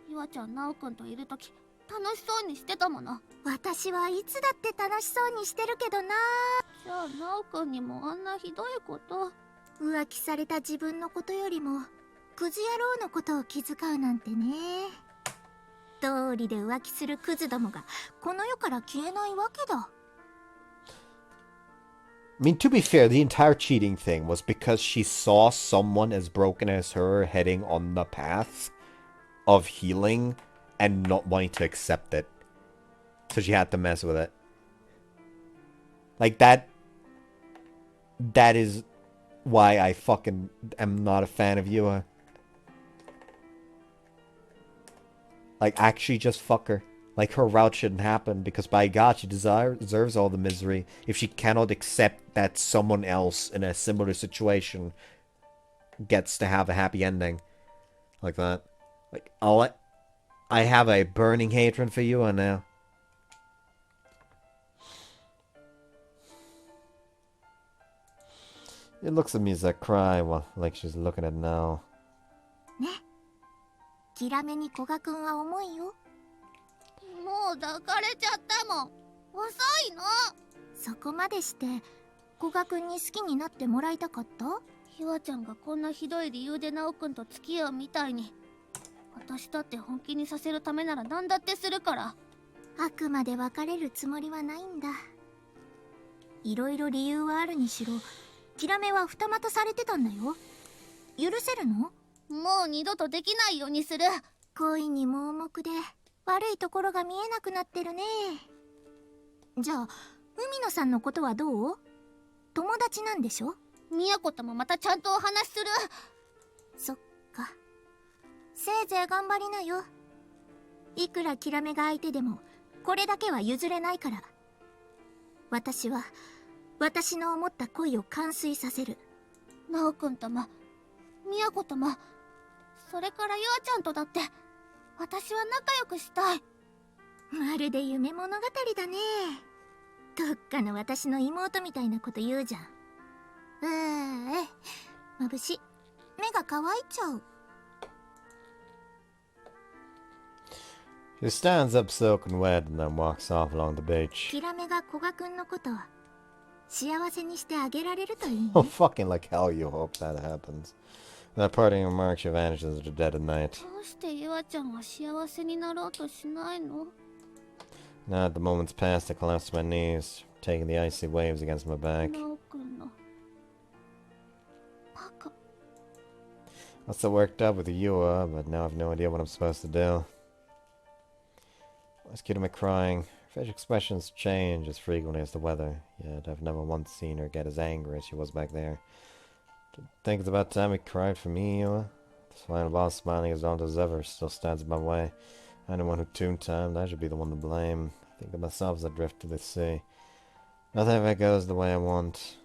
C: ユアちゃんナオくんといるとき楽しそうにしてたもの。
B: 私はいつだって楽しそうにしてるけどな。
C: じゃあナオくんにもあんなひどいこと。
B: 浮気された自分のことよりもクズ野郎のことを気遣うなんてね。道理で浮気するクズどもがこの世から消えないわけだ。
A: I mean, to be fair, the entire cheating thing was because she saw someone as broken as her heading on the path of healing and not wanting to accept it. So she had to mess with it. Like, that is why I fucking am not a fan of Yua. Like, actually just fuck her. Like, her route shouldn't happen, because by God, she deserves all the misery if she cannot accept that someone else in a similar situation gets to have a happy ending. Like that. Like, I have a burning hatred for Yua now. It looks at me as I cry, well, like she's looking at now.
B: ね。キラメに古賀くんは重いよ。
C: もう抱かれちゃったもん。遅いの。
B: そこまでして古賀くんに好きになってもらいたかった？
C: ユアちゃんがこんなひどい理由でナオくんと付き合うみたいに。私だって本気にさせるためなら何だってするから。
B: あくまで別れるつもりはないんだ。いろいろ理由はあるにしろ、キラメは二股されてたんだよ。許せるの？
C: もう二度とできないようにする。
B: 恋に盲目で悪いところが見えなくなってるね。じゃあ海野さんのことはどう？友達なんでしょ？
C: 都ともまたちゃんとお話しする。
B: そっか。せいぜい頑張りなよ。いくらキラメが相手でもこれだけは譲れないから。私は私の思った恋を完遂させる。
C: ナオくんとも都とも、それからユアちゃんとだって私は仲良くしたい。
B: まるで夢物語だね。どっかの私の妹みたいなこと言うじゃん。眩しい。目が乾いちゃう。
A: She stands up soaking wet and then walks off along the beach.
B: キラメが古賀くんのこと幸せにしてあげられるといいね。
A: Oh, fucking like hell you hope that happens. That parting remark, she vanishes into the dead of night.
C: どうしてユアちゃんは幸せになろうとしないの？
A: Now that the moment's passed, I collapse to my knees, taking the icy waves against my back.
C: ナオくんのバカ。
A: I'm still worked up with Yua, but now I've no idea what I'm supposed to do. I was kidding me crying. Her facial expressions change as frequently as the weather, yet I've never once seen her get as angry as she was back there. I think it's about time we cried for me, Yua. This final boss smiling as daunted as ever still stands in my way. I'm the one who toon-timed, I should be the one to blame. I think of myself as I drift to the sea. Nothing ever goes the way I want.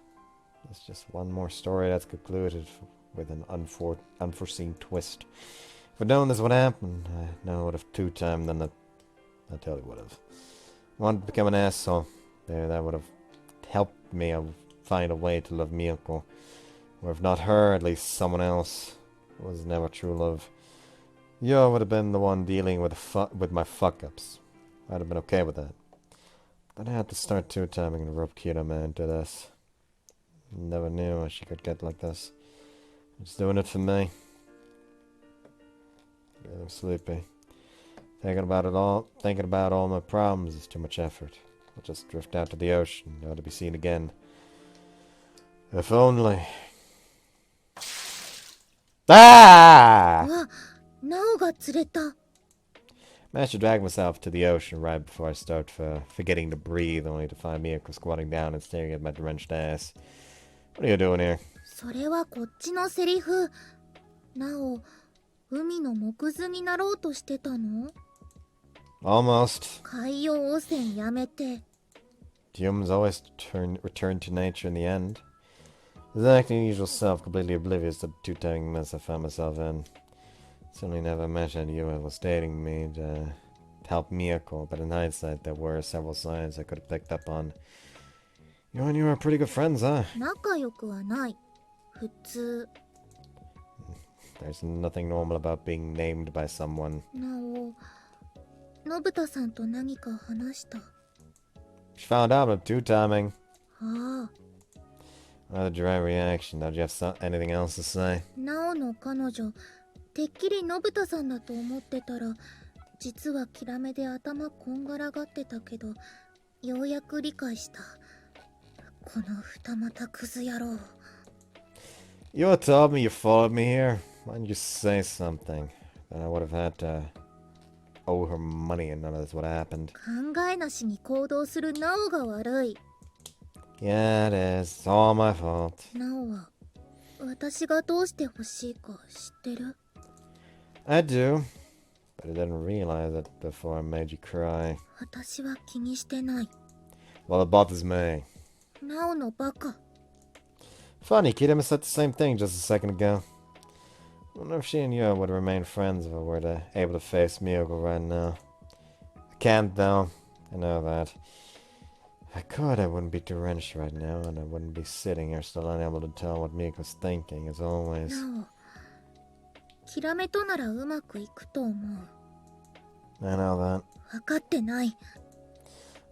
A: It's just one more story that's concluded with an unforeseen twist. If I'd known this would happen, I know I would have two-timed, then I totally would have. Wanted to become an asshole. There, that would have helped me find a way to love Miyako. Or if not her, at least someone else. It was never true love. Yo would have been the one dealing with my fuck-ups. I'd have been okay with that. But I had to start two-timing and rope Kira man to this. Never knew she could get like this. Just doing it for me. I'm sleepy. Thinking about all my problems is too much effort. I'll just drift out to the ocean, never to be seen again. If only. Ah!
C: うわ、ナオが釣れた。
A: Managed to drag myself to the ocean right before I start forgetting to breathe, only to find Miyako squatting down and staring at my drenched ass. What are you doing here?
C: それはこっちのセリフ。ナオ、海の木図になろうとしてたの？
A: Almost.
C: 海洋汚染やめて。
A: Humans always return to nature in the end. His acting usual self, completely oblivious to the two-timing mess I found myself in. Certainly never imagined you was dating me to help Miyako, but in hindsight there were several signs I could have picked up on. You and you are pretty good friends, huh?
C: 仲良くはない。普通。
A: There's nothing normal about being named by someone.
C: ナオ、信太さんと何か話した。
A: She found out about two-timing.
C: ああ、
A: Another dry reaction. Did you have anything else to say?
C: ナオの彼女、てっきり信太さんだと思ってたら、実はキラメで頭こんがらがってたけど、ようやく理解した。この二股クズ野郎。
A: You told me you followed me here. Why didn't you say something? Then I would have had to owe her money and none of this would have happened.
C: 考えなしに行動するナオが悪い。
A: Yeah, it is. It's all my fault.
C: ナオは私がどうしてほしいか知ってる？
A: I do. But I didn't realize it before I made you cry.
C: 私は気にしてない。
A: Well, it bothers me.
C: ナオのバカ。
A: Funny, Kidama said the same thing just a second ago. I wonder if she and you would remain friends if I were able to face Miyako right now. I can't, though. I know that. If I could, I wouldn't be drenched right now, and I wouldn't be sitting here still unable to tell what Miyako's thinking, as always.
C: ナオ、キラメとならうまくいくと思う。
A: I know that.
C: 分かってない。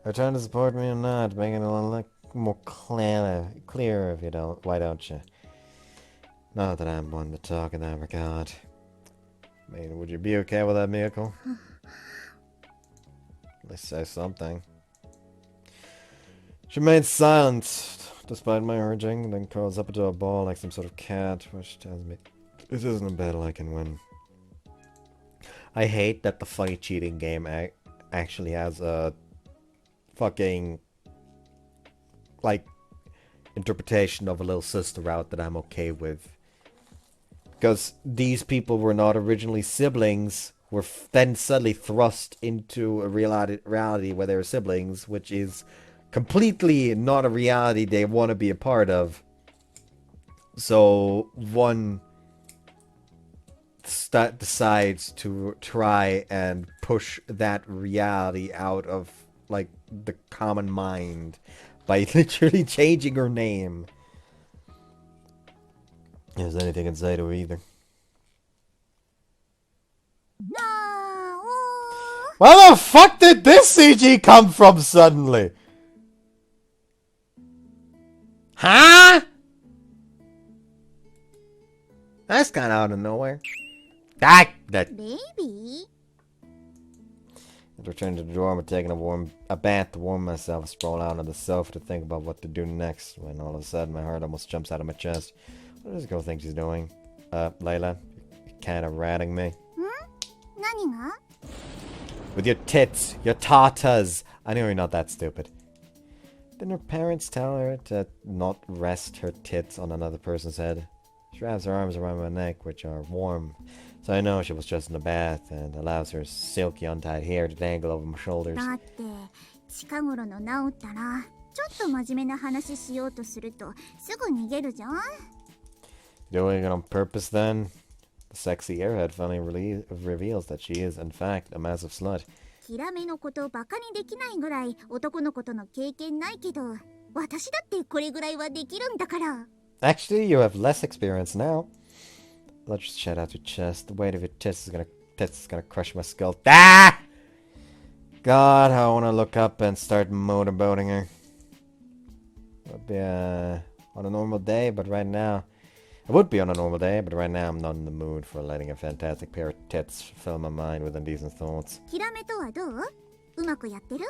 A: Are you trying to support me or not? Making it a little more clear if you don't. Why don't you? Not that I'm one to talk in that regard. I mean, would you be okay with that, Miyako? At least say something. She remained silent, despite my urging, then curls up into a ball like some sort of cat, which tells me this isn't a battle I can win. I hate that the funny cheating game actually has a fucking, like, interpretation of a little sister route that I'm okay with. Because these people were not originally siblings, were then suddenly thrust into a reality where they were siblings, which is completely not a reality they want to be a part of. So one decides to try and push that reality out of, like, the common mind by literally changing her name. Is there anything I can say to her either?
B: No.
A: Where the fuck did this CG come from suddenly? Huh? That's kind of out of nowhere. That.
B: Baby?
A: I returned to the dorm, taking a bath to warm myself, I sprawl out on the sofa to think about what to do next, when all of a sudden my heart almost jumps out of my chest. What does this girl think she's doing? Layla, you're kind of ratting me.
B: 何が？
A: With your tits, your tatas. I know you're not that stupid. Didn't her parents tell her to not rest her tits on another person's head? She wraps her arms around my neck, which are warm, so I know she was just in a bath, and allows her silky untied hair to dangle over my shoulders.
B: だって近頃の直ったらちょっと真面目な話しようとするとすぐ逃げるじゃん。
A: Doing it on purpose, then? The sexy airhead finally reveals that she is, in fact, a massive slut.
B: キラメのことバカにできないぐらい男のことの経験ないけど、私だってこれぐらいはできるんだから。
A: Actually, you have less experience now. Let's just shed out your chest. The weight of your tits is gonna crush my skull. Ah! God, how I wanna look up and start motorboating her. It would be on a normal day, but right now... It would be on a normal day, but right now I'm not in the mood for letting a fantastic pair of tits fill my mind with indecent thoughts.
B: キラメとはどう？うまくやってる？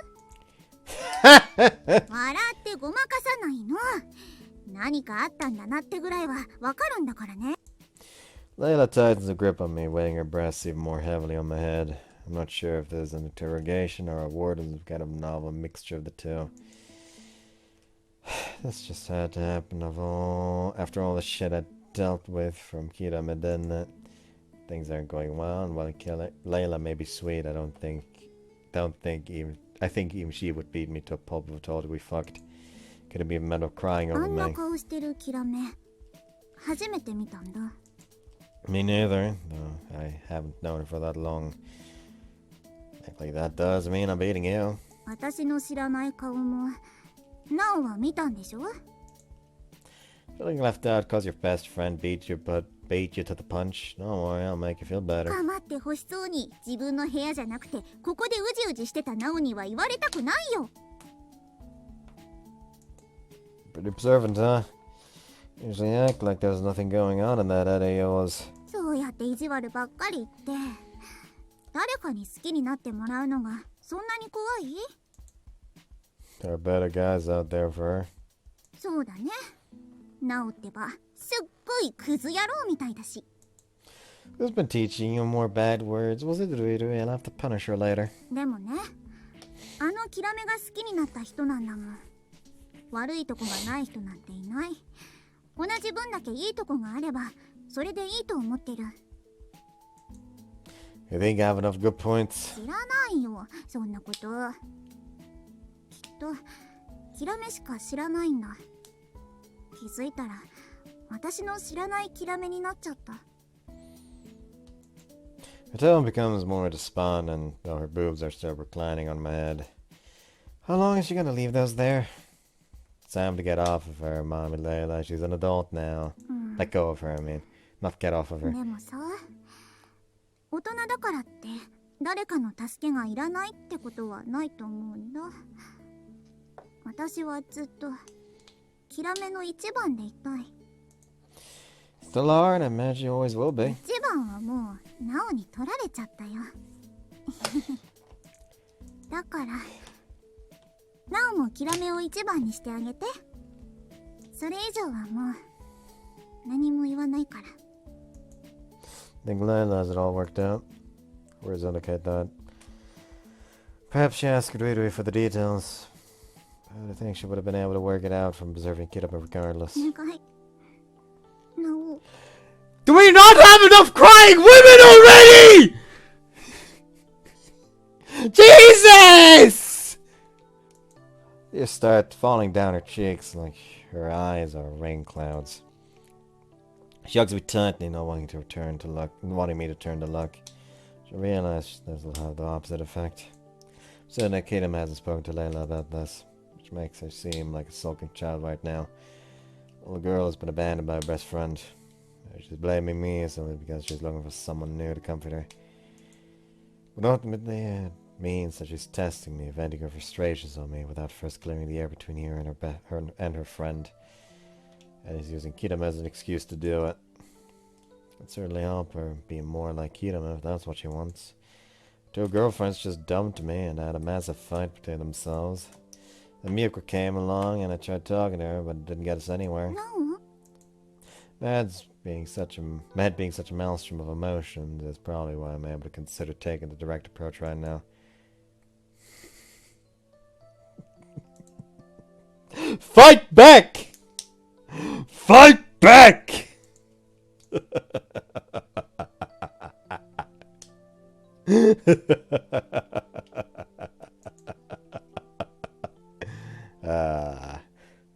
B: ってごまかさないの。何かあったんだなってぐらいはわかるんだからね。
A: Layla tightens the grip on me, weighing her breasts even more heavily on my head. I'm not sure if there's an interrogation or a word of kind of novel mixture of the two. This just had to happen after all the shit I dealt with from Kira Medina. Things aren't going well, and while Layla may be sweet, I think even she would beat me to a pulp if I told her we fucked. Could it be a matter of crying
B: あ
A: over
B: んな
A: me?
B: 顔してるキラメ初めて見たんだ。
A: Me neither. No, I haven't known her for that long. Likely that does mean I'm beating you.
B: 私の知らない顔もナオは見たんでしょ。
A: Feeling left out cause your best friend beat you to the punch? Don't worry, I'll make you feel better.
B: 構って欲しそうに自分の部屋じゃなくてここでうじうじしてたナオには言われたくないよ。
A: Pretty observant, huh? Usually act like there's nothing going on in that head of yours.
B: そうやって意地悪ばっかり言って誰かに好きになってもらうのがそんなに怖い？
A: There are better guys out there for her.
B: そうだね。ナオってばすっごいクズ野郎みたいだし。
A: Who's been teaching you more bad words? Was it Ruiru? I'll have to punish her later.
B: でもね、あのキラメが好きになった人なんだもん。悪いとこがない人なんていない。同じ分だけいいとこがあればそれでいいと思ってる。
A: You think I have enough good points?
B: 知らないよ、そんなこと。きっとキラメしか知らないんだ。気づいたら私の知らないキラメになっちゃった。
A: Her tone becomes more despondent, though her boobs are still reclining on my head. How long is she gonna leave those there? It's time to get off of her, Mommy Layla. She's an adult now. Let go of her, I mean. Not get off of her.
B: でもさ、大人だからって誰かの助けがいらないってことはないと思うんだ。私はずっとキラメの一番でいたい。
A: Still are, and I imagine you always will be.
B: 一番はもうナオに取られちゃったよ。だからナオもキラメを一番にしてあげて。それ以上はもう何も言わないから。
A: Think Layla has it all worked out? Words indicate that. Perhaps she asked Ruiru for the details. But I think she would have been able to work it out from observing Kirama regardless.
B: お願い。ナオ。
A: Do we not have enough crying women already?! Jesus! Tears start falling down her cheeks like her eyes are rain clouds. She hugs me tightly, not wanting me to turn to luck. She realizes this will have the opposite effect. Certainly, Kirama hasn't spoken to Layla about this, which makes her seem like a sulking child right now. The little girl has been abandoned by her best friend. She's blaming me simply because she's looking for someone new to comfort her. But ultimately, it means that she's testing me, venting her frustrations on me without first clearing the air between her and her friend. And he's using Kirama as an excuse to do it. It'd certainly help her be more like Kirama if that's what she wants. Two girlfriends just dumped me and had a massive fight between themselves. Then Miyako came along and I tried talking to her, but it didn't get us anywhere.
B: ナオ？
A: Mad being such a maelstrom of emotions is probably why I'm able to consider taking the direct approach right now. Fight back! Fight back!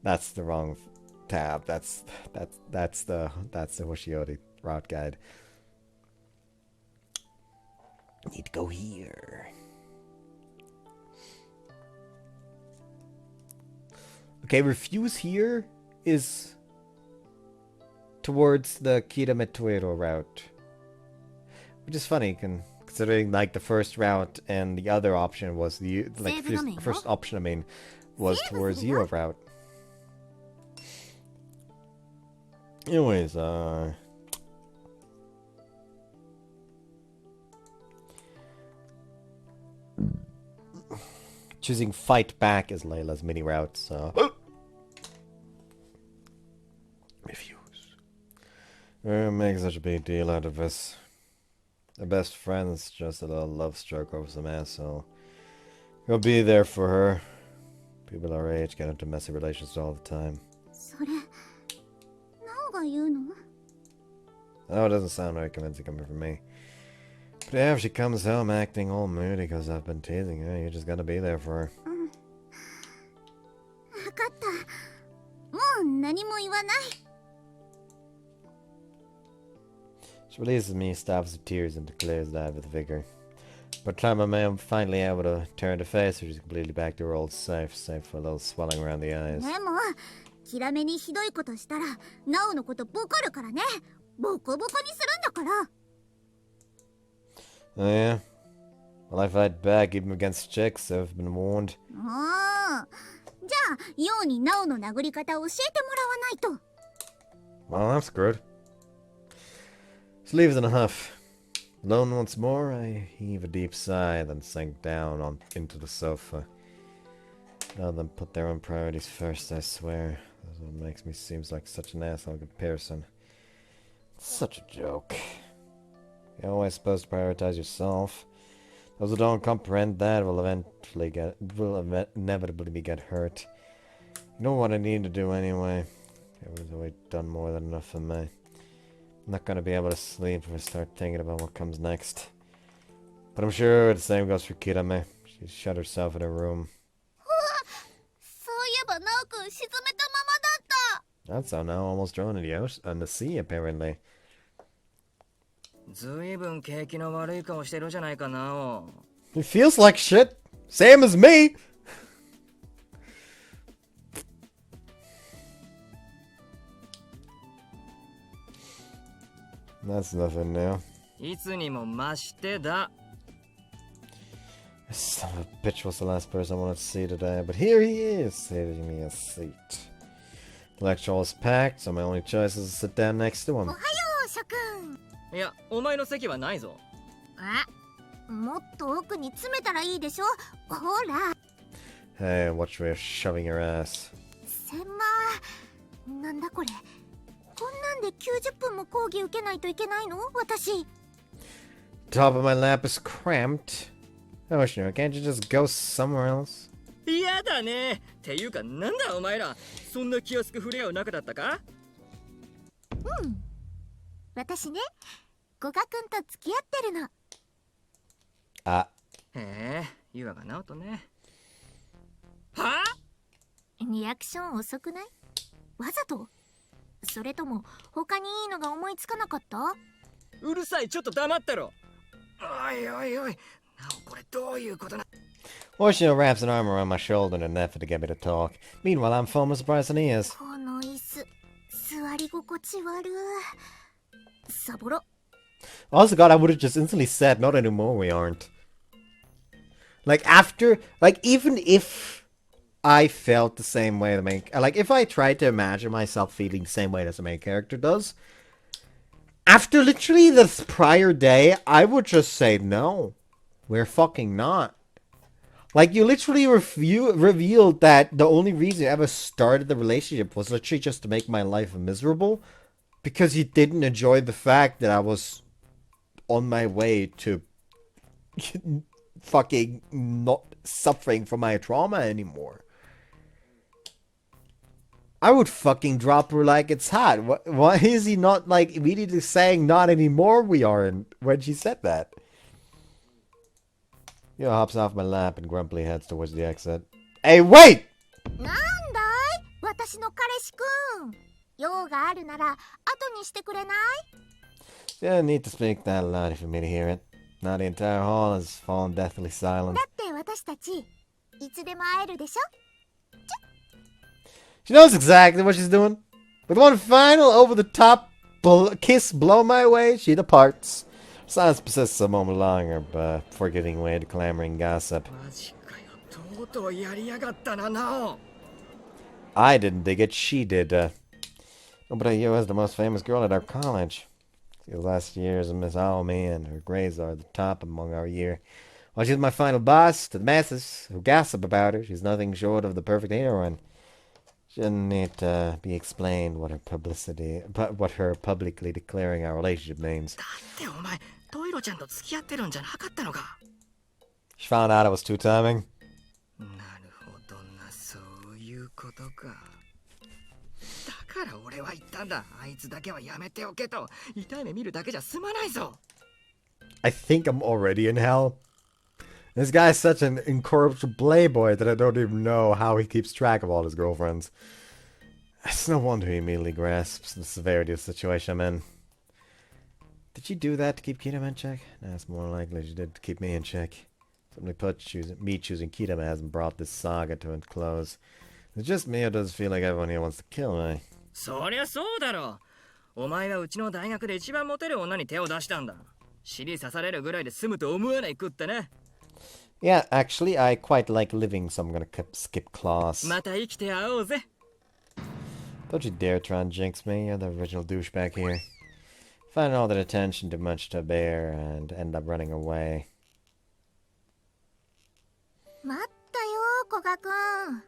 A: That's the wrong tab. That's the Hoshiori route guide. Need to go here. Okay, refuse here is towards the Kirametuero route. Which is funny, considering like the first route and the other option was the first option I mean was towards Yua route. Anyways, choosing fight back as Layla's mini route, so... Refuse. Make such a big deal out of this. Their best friend's just a little love stroke over some asshole. Go be there for her. People our age get into messy relations all the time.
B: それ、ナオが言うの?
A: Oh, it doesn't sound very convincing coming from me. But yeah, if she comes home acting all moody because I've been teasing her, you just gotta be there for her.
B: わかった。もう何も言わない。
A: She releases me, stops the tears, and declares that with vigor. By the time I'm finally able to turn to face her, she's completely back to her old self, save for a little swelling around the eyes.
B: でも、キラメにひどいことしたら、ナオのことボコるからね。ボコボコにするんだから。
A: Oh yeah? Well, I fight back even against chicks, so I've been warned.
B: ああ。じゃあ、ヨウにナオの殴り方を教えてもらわないと。
A: Well, I'm screwed. She leaves in a huff. Alone once more, I heave a deep sigh, then sink down into the sofa. None of them put their own priorities first, I swear. That's what makes me seem like such an asshole in comparison. Such a joke. You're always supposed to prioritize yourself. Those who don't comprehend that will inevitably get hurt. You know what I need to do anyway. Everyone's already done more than enough for me. I'm not gonna be able to sleep if I start thinking about what comes next. But I'm sure the same goes for Kirame. She shut herself in her room.
B: そういえばナオくん沈めたままだった。
A: That's how now almost drowned in the sea, apparently.
D: ずいぶん景気の悪い顔してるじゃないかな。
A: It feels like shit. Same as me. That's nothing new.
D: いつにも増してだ。
A: This son of a bitch was the last person I wanted to see today, but here he is, saving me a seat. The lecture hall is packed, so my only choice is to sit down next to him.
B: おはよう、諸君。
D: いや、お前の席はないぞ。
B: あ、もっと奥に詰めたらいいでしょ。ほら。
A: Hey, watch where you're shoving your ass.
B: 千万。なんだこれ。こんなんで90分も講義受けないといけないの？私。
A: Top of my lap is cramped. Oh, sure, can't you just go somewhere else?
D: 嫌だね。っていうか、なんだお前ら。そんな気安く触れ合う仲だったか？
B: うん。私ね、古賀くんと付き合ってるの。
A: あ。
D: へえ、優雅が直人ね。はあ？
B: リアクション遅くない？わざと？それとも他にいいのが思いつかなかった？
D: うるさい、ちょっと黙ってろ。おいおいおい、なおこれどういうことな。
A: Hoshino wraps an arm around my shoulder in an effort to get me to talk. Meanwhile, I'm far more surprised than he is.
B: この椅子、座り心地悪い。サボろ。
A: Also, God, I would have just instantly said, not anymore, we aren't. Like, after, like, even if I felt the same way the main, like, if I tried to imagine myself feeling the same way as the main character does, after literally the prior day, I would just say, no, we're fucking not. Like, you literally revealed that the only reason you ever started the relationship was literally just to make my life miserable, because you didn't enjoy the fact that I was on my way to fucking not suffering from my trauma anymore. I would fucking drop her like it's hot. Why is he not, like, immediately saying not anymore we aren't when she said that? Yo hops off my lap and grumpily heads towards the exit. Hey, wait!
B: なんだい？私の彼氏くん。用があるなら後にしてくれない？
A: You don't need to speak that loud for me to hear it. Now the entire hall has fallen deathly silent.
B: だって私たちいつでも会えるでしょ？
A: She knows exactly what she's doing. With one final over-the-top kiss blow my way, she departs. Silence persists a moment longer, before giving way to clamoring gossip.
D: マジかよ、とうとうやりやがったな、なお。
A: I didn't dig it, she did. Nobody here was the most famous girl at our college. The last years of Miss Aomi and her grades are the top among our year. While she's my final boss, to the masses who gossip about her, she's nothing short of the perfect heroine. Shouldn't need to be explained what her publicly declaring our relationship means.
D: だってお前トイロちゃんと付き合ってるんじゃなかったのか。
A: She found out I was two-timing.
D: なるほどな、そういうことか。だから俺は言ったんだ。あいつだけはやめておけと。痛い目見るだけじゃ済まないぞ。
A: I think I'm already in hell. This guy's such an incorruptible playboy that I don't even know how he keeps track of all his girlfriends. It's no wonder he immediately grasps the severity of the situation I'm in. Did she do that to keep Kitama in check? No, it's more likely she did to keep me in check. Simply put, me choosing Kitama hasn't brought this saga to a close. It's just me, or does it feel like everyone here wants to kill me?
D: そりゃそうだろう。お前はうちの大学で一番モテる女に手を出したんだ。尻刺されるぐらいで済むと思わないくってね。
A: Yeah, actually, I quite like living, so I'm gonna skip class.
D: また生きて会おうぜ。
A: Don't you dare try and jinx me, you're the original douchebag here. Find all that attention too much to bear and end up running away.
B: 待ったよ古賀くん。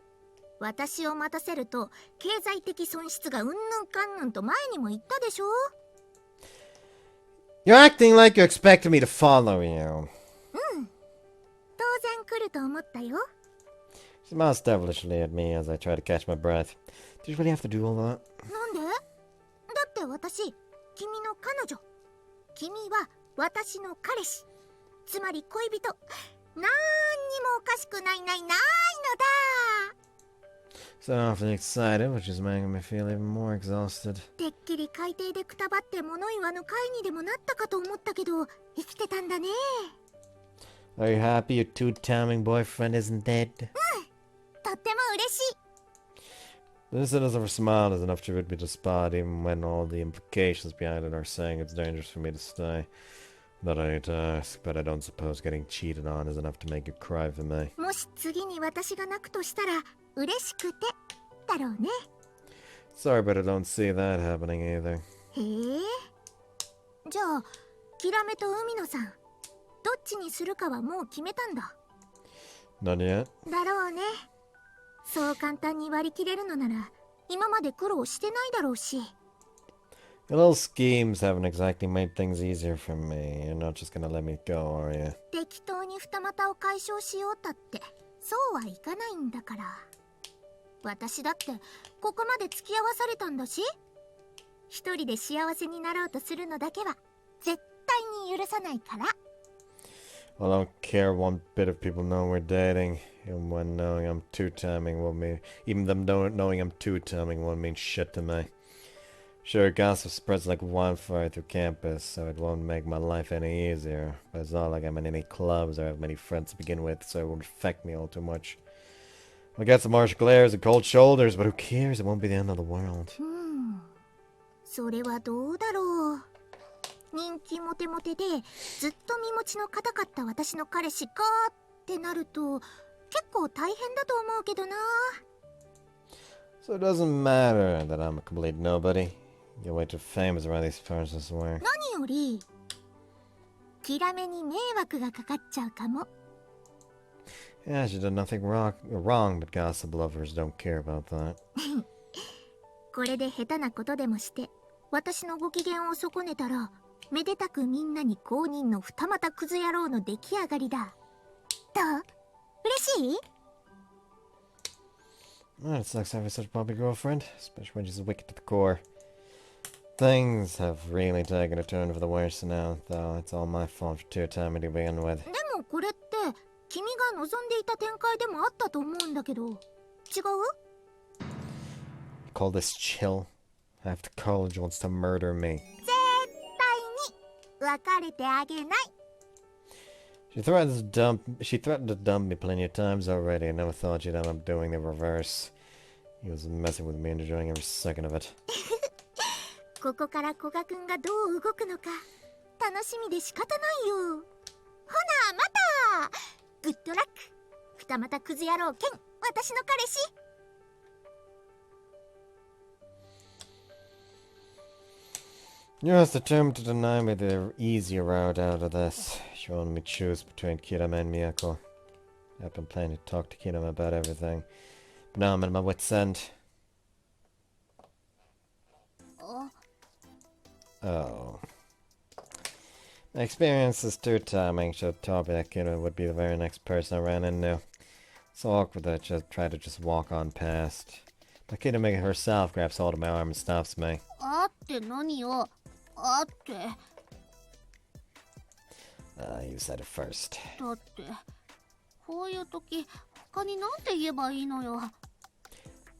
B: 私を待たせると経済的損失がうんぬんかんぬんと前にも言ったでしょ。
A: You're acting like you expected me to follow you.
B: 当然来ると思ったよ。
A: She smiles devilishly at me as I try to catch my breath. Did you really have to do all that?
B: なんで？だって私、君の彼女。君は私の彼氏。つまり恋人。なんにもおかしくないのだ。
A: So awfully excited, which is making me feel even more exhausted.
B: てっきり海底でくたばって物言わぬ会にでもなったかと思ったけど、生きてたんだね。
A: Are you happy your two-timing boyfriend isn't dead?
B: とっても嬉しい。
A: The incidence of her smile is enough to rid me to spot, even when all the implications behind it are saying it's dangerous for me to stay. Not I need to ask, but I don't suppose getting cheated on is enough to make you cry for me.
B: もし次に私が泣くとしたら嬉しくてだろうね。
A: Sorry, but I don't see that happening either.
B: へえ。じゃあ、キラメと海野さん、どっちにするかはもう決めたんだ。
A: Not yet.
B: だろうね。そう簡単に割り切れるのなら、今まで苦労してないだろうし。
A: Your little schemes haven't exactly made things easier for me. You're not just gonna let me go, are you?
B: 適当に二股を解消しようったって、そうはいかないんだから。私だってここまで付き合わされたんだし、一人で幸せになろうとするのだけは絶対に許さないから。
A: I don't care one bit if people know we're dating. Even when knowing I'm two-timing won't mean... Even them knowing I'm two-timing won't mean shit to me. Sure, gossip spreads like wildfire through campus, so it won't make my life any easier. But it's not like I'm in any clubs or have many friends to begin with, so it won't affect me all too much. I'll get some harsh glares and cold shoulders, but who cares? It won't be the end of the world.
B: それはどうだろう。人気モテモテでずっと身持ちの固かった私の彼氏かってなると結構大変だと思うけどな。
A: So it doesn't matter that I'm a complete nobody. You're way too famous around these parts, I swear.
B: 何よりキラメに迷惑がかかっちゃうかも。
A: Yeah, she did nothing wrong, but gossip lovers don't care about that.
B: これで下手なことでもして私のご機嫌を損ねたらめでたくみんなに公認の二股クズ野郎の出来上がりだ。どう？嬉しい？
A: Well, it sucks having such a poppy girlfriend, especially when she's wicked to the core. Things have really taken a turn for the worse now, though it's all my fault for two-timing to begin with.
B: でもこれって君が望んでいた展開でもあったと思うんだけど、違う？
A: Call this chill? Half the college wants to murder me.
B: 絶対に別れてあげない。
A: She threatened to dump me plenty of times already. I never thought she'd end up doing the reverse. He was messing with me and enjoying every second of it.
B: ここから古賀くんがどう動くのか楽しみで仕方ないよ。ほなまたグッドラック二股クズ野郎兼私の彼氏。
A: You're just determined to deny me the easier route out of this. You want me to choose between Kirama and Miyako. I've been planning to talk to Kirama about everything. But now I'm at my wit's end. Oh. My experience is too timing. Should have told me that Kirama would be the very next person I ran into. It's awkward that I just try to just walk on past. But Kirama herself grabs hold of my arm and stops me.
B: あって何よ。あって。
A: You said it first.
B: だって、こういう時、他になんて言えばいいのよ。
A: I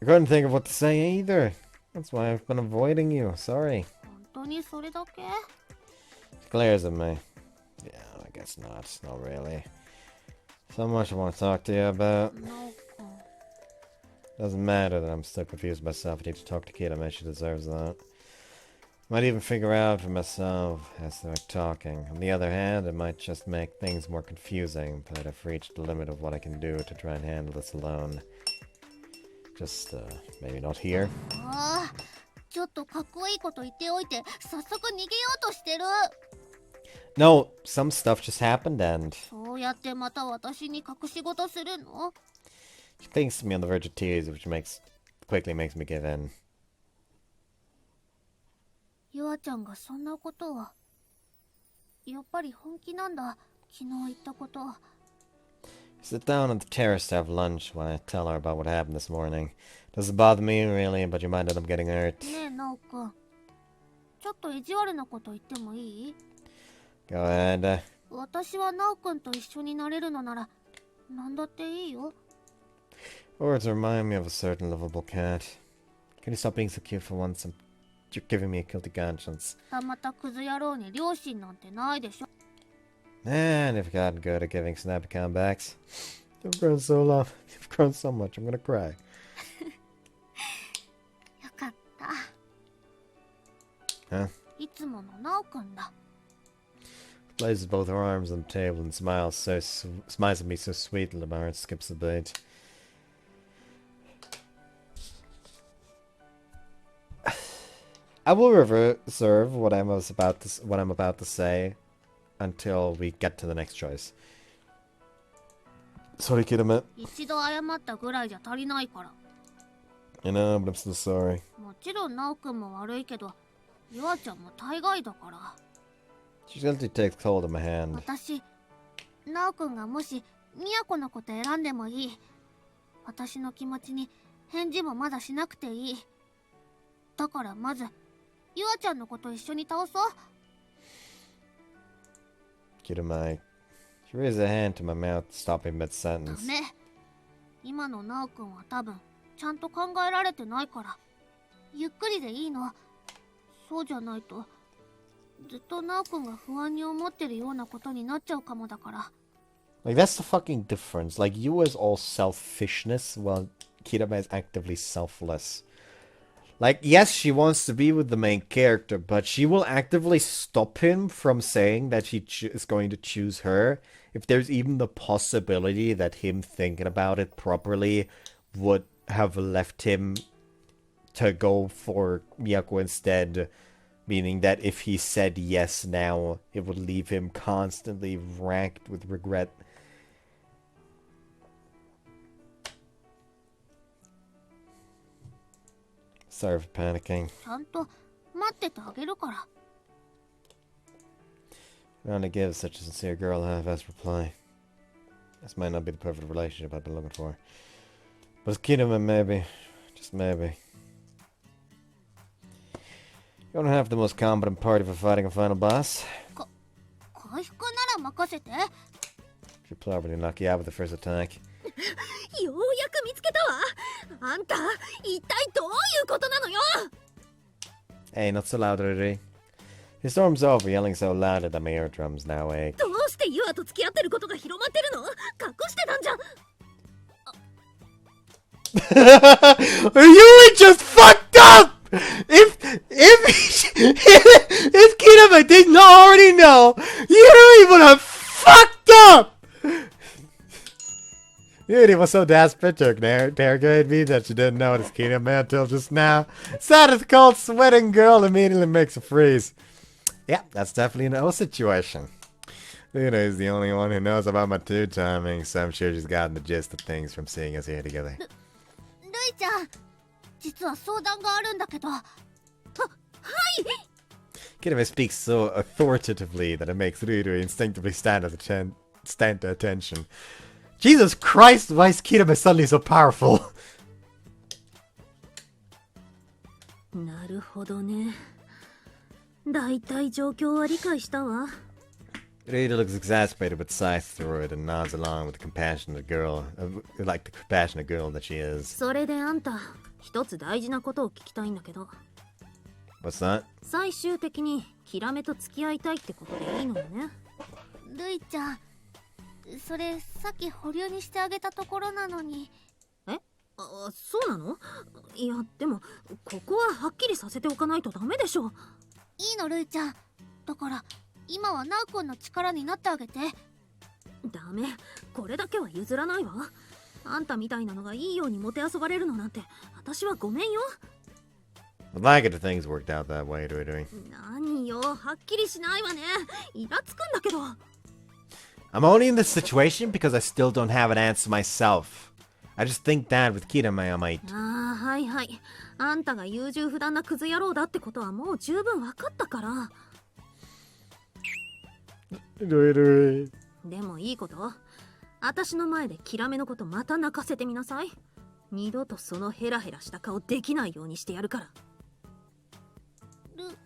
A: couldn't think of what to say either. That's why I've been avoiding you. Sorry.
B: 本当にそれだけ？
A: She glares at me. Yeah, I guess not. Not really. So much I want to talk to you about.
B: なんか。
A: Doesn't matter that I'm still confused myself. I need to talk to Kirama. She deserves that. Might even figure out for myself as they're talking. On the other hand, it might just make things more confusing, but I've reached the limit of what I can do to try and handle this alone. Just, maybe not here.
B: ああ、ちょっとかっこいいこと言っておいて、早速逃げようとしてる。
A: No, some stuff just happened and...
B: そうやってまた私に隠し事するの？
A: She clings to me on the verge of tears, which quickly makes me give in.
B: ゆあちゃんがそんなことを。やっぱり本気なんだ、昨日言ったこと。
A: Sit down on the terrace to have lunch while I tell her about what happened this morning. Doesn't bother me, really, but you might end up getting hurt.
B: ねえ、ナオくん。ちょっと意地悪なこと言ってもいい？
A: Go ahead.
B: 私はナオくんと一緒になれるのなら、なんだっていいよ。
A: Words remind me of a certain lovable cat. Can you stop being so cute for once? You're giving me a guilty conscience.
B: またクズ野郎に両親なんてないでしょ。
A: Man, you've gotten good at giving snappy comebacks. You've grown so long. You've grown so much. I'm gonna cry.
B: よかった。
A: Huh?
B: いつものナオくんだ。
A: Places both her arms on the table and smiles at me so sweetly that my heart skips a beat. I will reserve what I'm about to say until we get to the next choice. Sorry, Kirama.
B: 一度謝ったぐらいじゃ足りないから。
A: I know, but I'm still sorry.
B: もちろんナオくんも悪いけど、ゆあちゃんも大概だから。
A: She gently takes hold of my hand.
B: 私、ナオくんがもしミヤコのこと選んでもいい。私の気持ちに返事もまだしなくていい。だからまず、ゆあちゃんのこと一緒に倒そう。
A: Kirama. She raised a hand to my mouth, stopping
B: ダ
A: mid-sentence.
B: メ。今のナオくんは多分、ちゃんと考えられてないから。ゆっくりでいいの。そうじゃないと、ずっとナオくんが不安に思ってるようなことになっちゃうかもだから。
A: Like, that's the fucking difference. Like, you is all selfishness, while Kirama is actively selfless. Like, yes, she wants to be with the main character, but she will actively stop him from saying that she is going to choose her if there's even the possibility that him thinking about it properly would have left him to go for Miyako instead. Meaning that if he said yes now, it would leave him constantly racked with regret. Sorry for panicking.
B: ちゃんと待っててあげるから。
A: Trying to give such a sincere girl a half-assed reply. This might not be the perfect relationship I've been looking for. But it's Kirama, maybe. Just maybe. You don't have the most competent party for fighting a final boss.
B: 回復なら任せて。
A: She'll probably knock you out with the first attack.
B: ようやく見つけたわ。あんた、一体どういうことなのよ。
A: Hey, not so loud, Riri. He storms over, yelling so loud that my eardrums now ache.
B: どうしてユアと付き合ってることが広まってるの？隠してたんじゃ。
A: You just fucked up! If Kirama didn't already know, you would have fucked up! Yuri was so desperate to interrogate me that she didn't notice Kirama until just now. Sad as cold, sweating girl immediately makes a freeze. Yeah, that's definitely an O situation. Luna is the only one who knows about my two timing, so I'm sure she's gotten the gist of things from seeing us here together.
B: ルイちゃん、実は相談があるんだけど。はい。
A: Kirame speaks so authoritatively that it makes Ruru instinctively stand to attention. Jesus Christ, why is Kirame suddenly so powerful?
C: なるほどね。だいたい状況は理解したわ。
A: Ruru looks exasperated but sighs through it and nods along with the compassionate girl, like the compassionate girl that she is.
C: それであんた、一つ大事なことを聞きたいんだけど。
A: What's that?
C: 最終的にキラメと付き合いたいってことでいいのよね。
B: ルイちゃん、それさっき保留にしてあげたところなのに。
C: え？そうなの？いや、でもここははっきりさせておかないとダメでしょ。
B: いいのルイちゃん。だから今はナウ君の力になってあげて。
C: ダメ、これだけは譲らないわ。あんたみたいなのがいいようにもてあそばれるのなんて私はごめんよ。
A: I'd like it if things worked out that way, Ruru.
C: 何よ、はっきりしないわね。イラつくんだけど。
A: I'm only in this situation because I still don't have an answer myself. I just think that with Kirame I might.
C: ああ、はいはい。あんたが優柔不断なクズ野郎だってことはもう十分分かったから。
A: Ruru.
C: でもいいこと。私の前でキラメのことまた泣かせてみなさい。二度とそのヘラヘラした顔できないようにしてやるから。ルイ。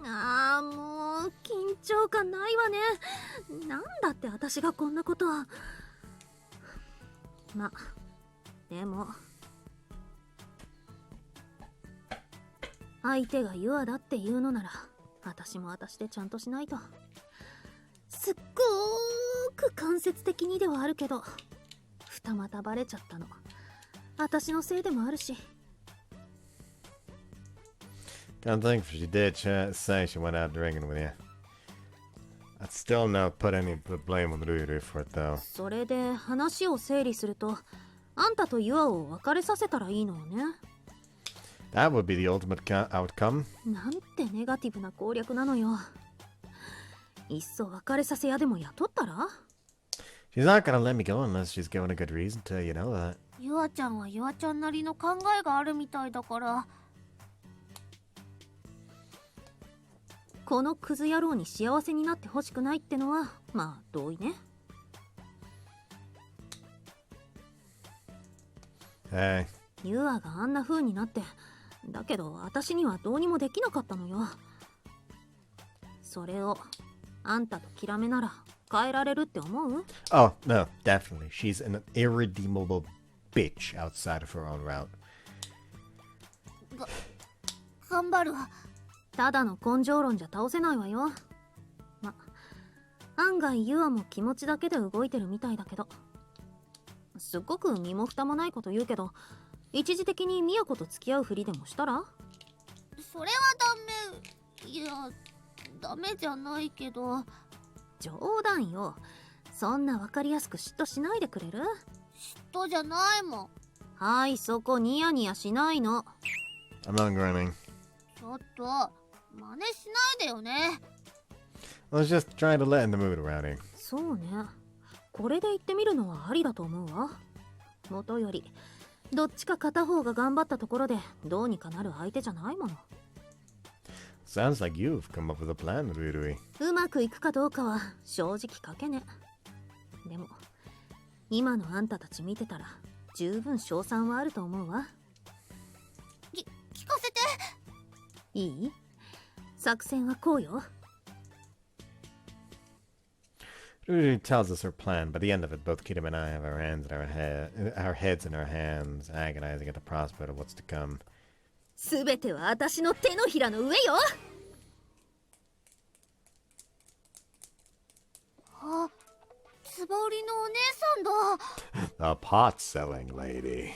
C: ああ、もう緊張感ないわね。なんだって私がこんなことは。ま、でも相手がユアだって言うのなら私も私でちゃんとしないと。すっごーく間接的にではあるけど二股バレちゃったの私のせいでもあるし。
A: Can't think if she did say she went out drinking with you. I'd still not put any blame on Ruru for it though.
C: それで話を整理するとあんたとユアを別れさせたらいいのよね。
A: That would be the ultimate outcome.
C: なんてネガティブな攻略なのよ。いっそ別れさせ屋でも雇ったら？
A: She's not gonna let me go unless she's given a good reason to, you know that.
B: ユアちゃんはユアちゃんなりの考えがあるみたいだから。
C: このクズ野郎に幸せになってほしくないってのはまあ同意ね。
A: Hey.
C: ユアがあんな風になってだけど私にはどうにもできなかったのよ。それをあんたとキラメなら変えられるって思う？
A: Oh, no, definitely. She's an irredeemable bitch outside of her own route.
B: 頑張るわ。
C: ただの根性論じゃ倒せないわよ。ま、案外ユアも気持ちだけで動いてるみたいだけど。すっごく身も蓋もないこと言うけど一時的にMiyakoと付き合うふりでもしたら？
B: それはダメ。いや、ダメじゃないけど。
C: 冗談よ。そんな分かりやすく嫉妬しないでくれる？
B: 嫉妬じゃないもん。
C: はい、そこニヤニヤしないの。
A: I'm not grunting.
B: ちょっと真似しないでよね。
A: I was just trying to lighten the mood around here.
C: そうね。これで言ってみるのはありだと思うわ。もとよりどっちか片方が頑張ったところでどうにかなる相手じゃないもの。
A: Sounds like you've come up with a plan, Ruru.
C: うまくいくかどうかは正直賭けね。でも今のあんたたち見てたら十分勝算はあると思うわ。
B: 聞かせて。
C: いい？作戦はこうよ。
A: Ruru tells us her plan. By the end of it, both Kirame and I have our heads in our hands, agonizing at the prospect of what's to come.
C: すべては私の手のひらの上よ。
B: あ、つぼ売りのお姉さんだ。
A: The pot-selling lady.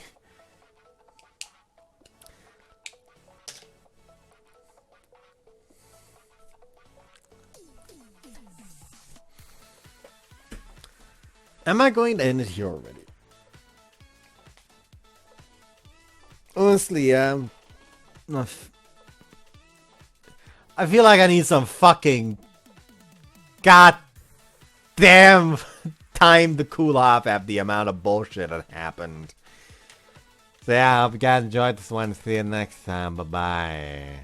A: Am I going to end it here already? Honestly, I feel like I need some fucking god damn time to cool off after the amount of bullshit that happened. So yeah, I hope you guys enjoyed this one. See you next time. Bye bye.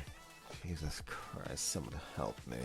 A: Jesus Christ, someone help me.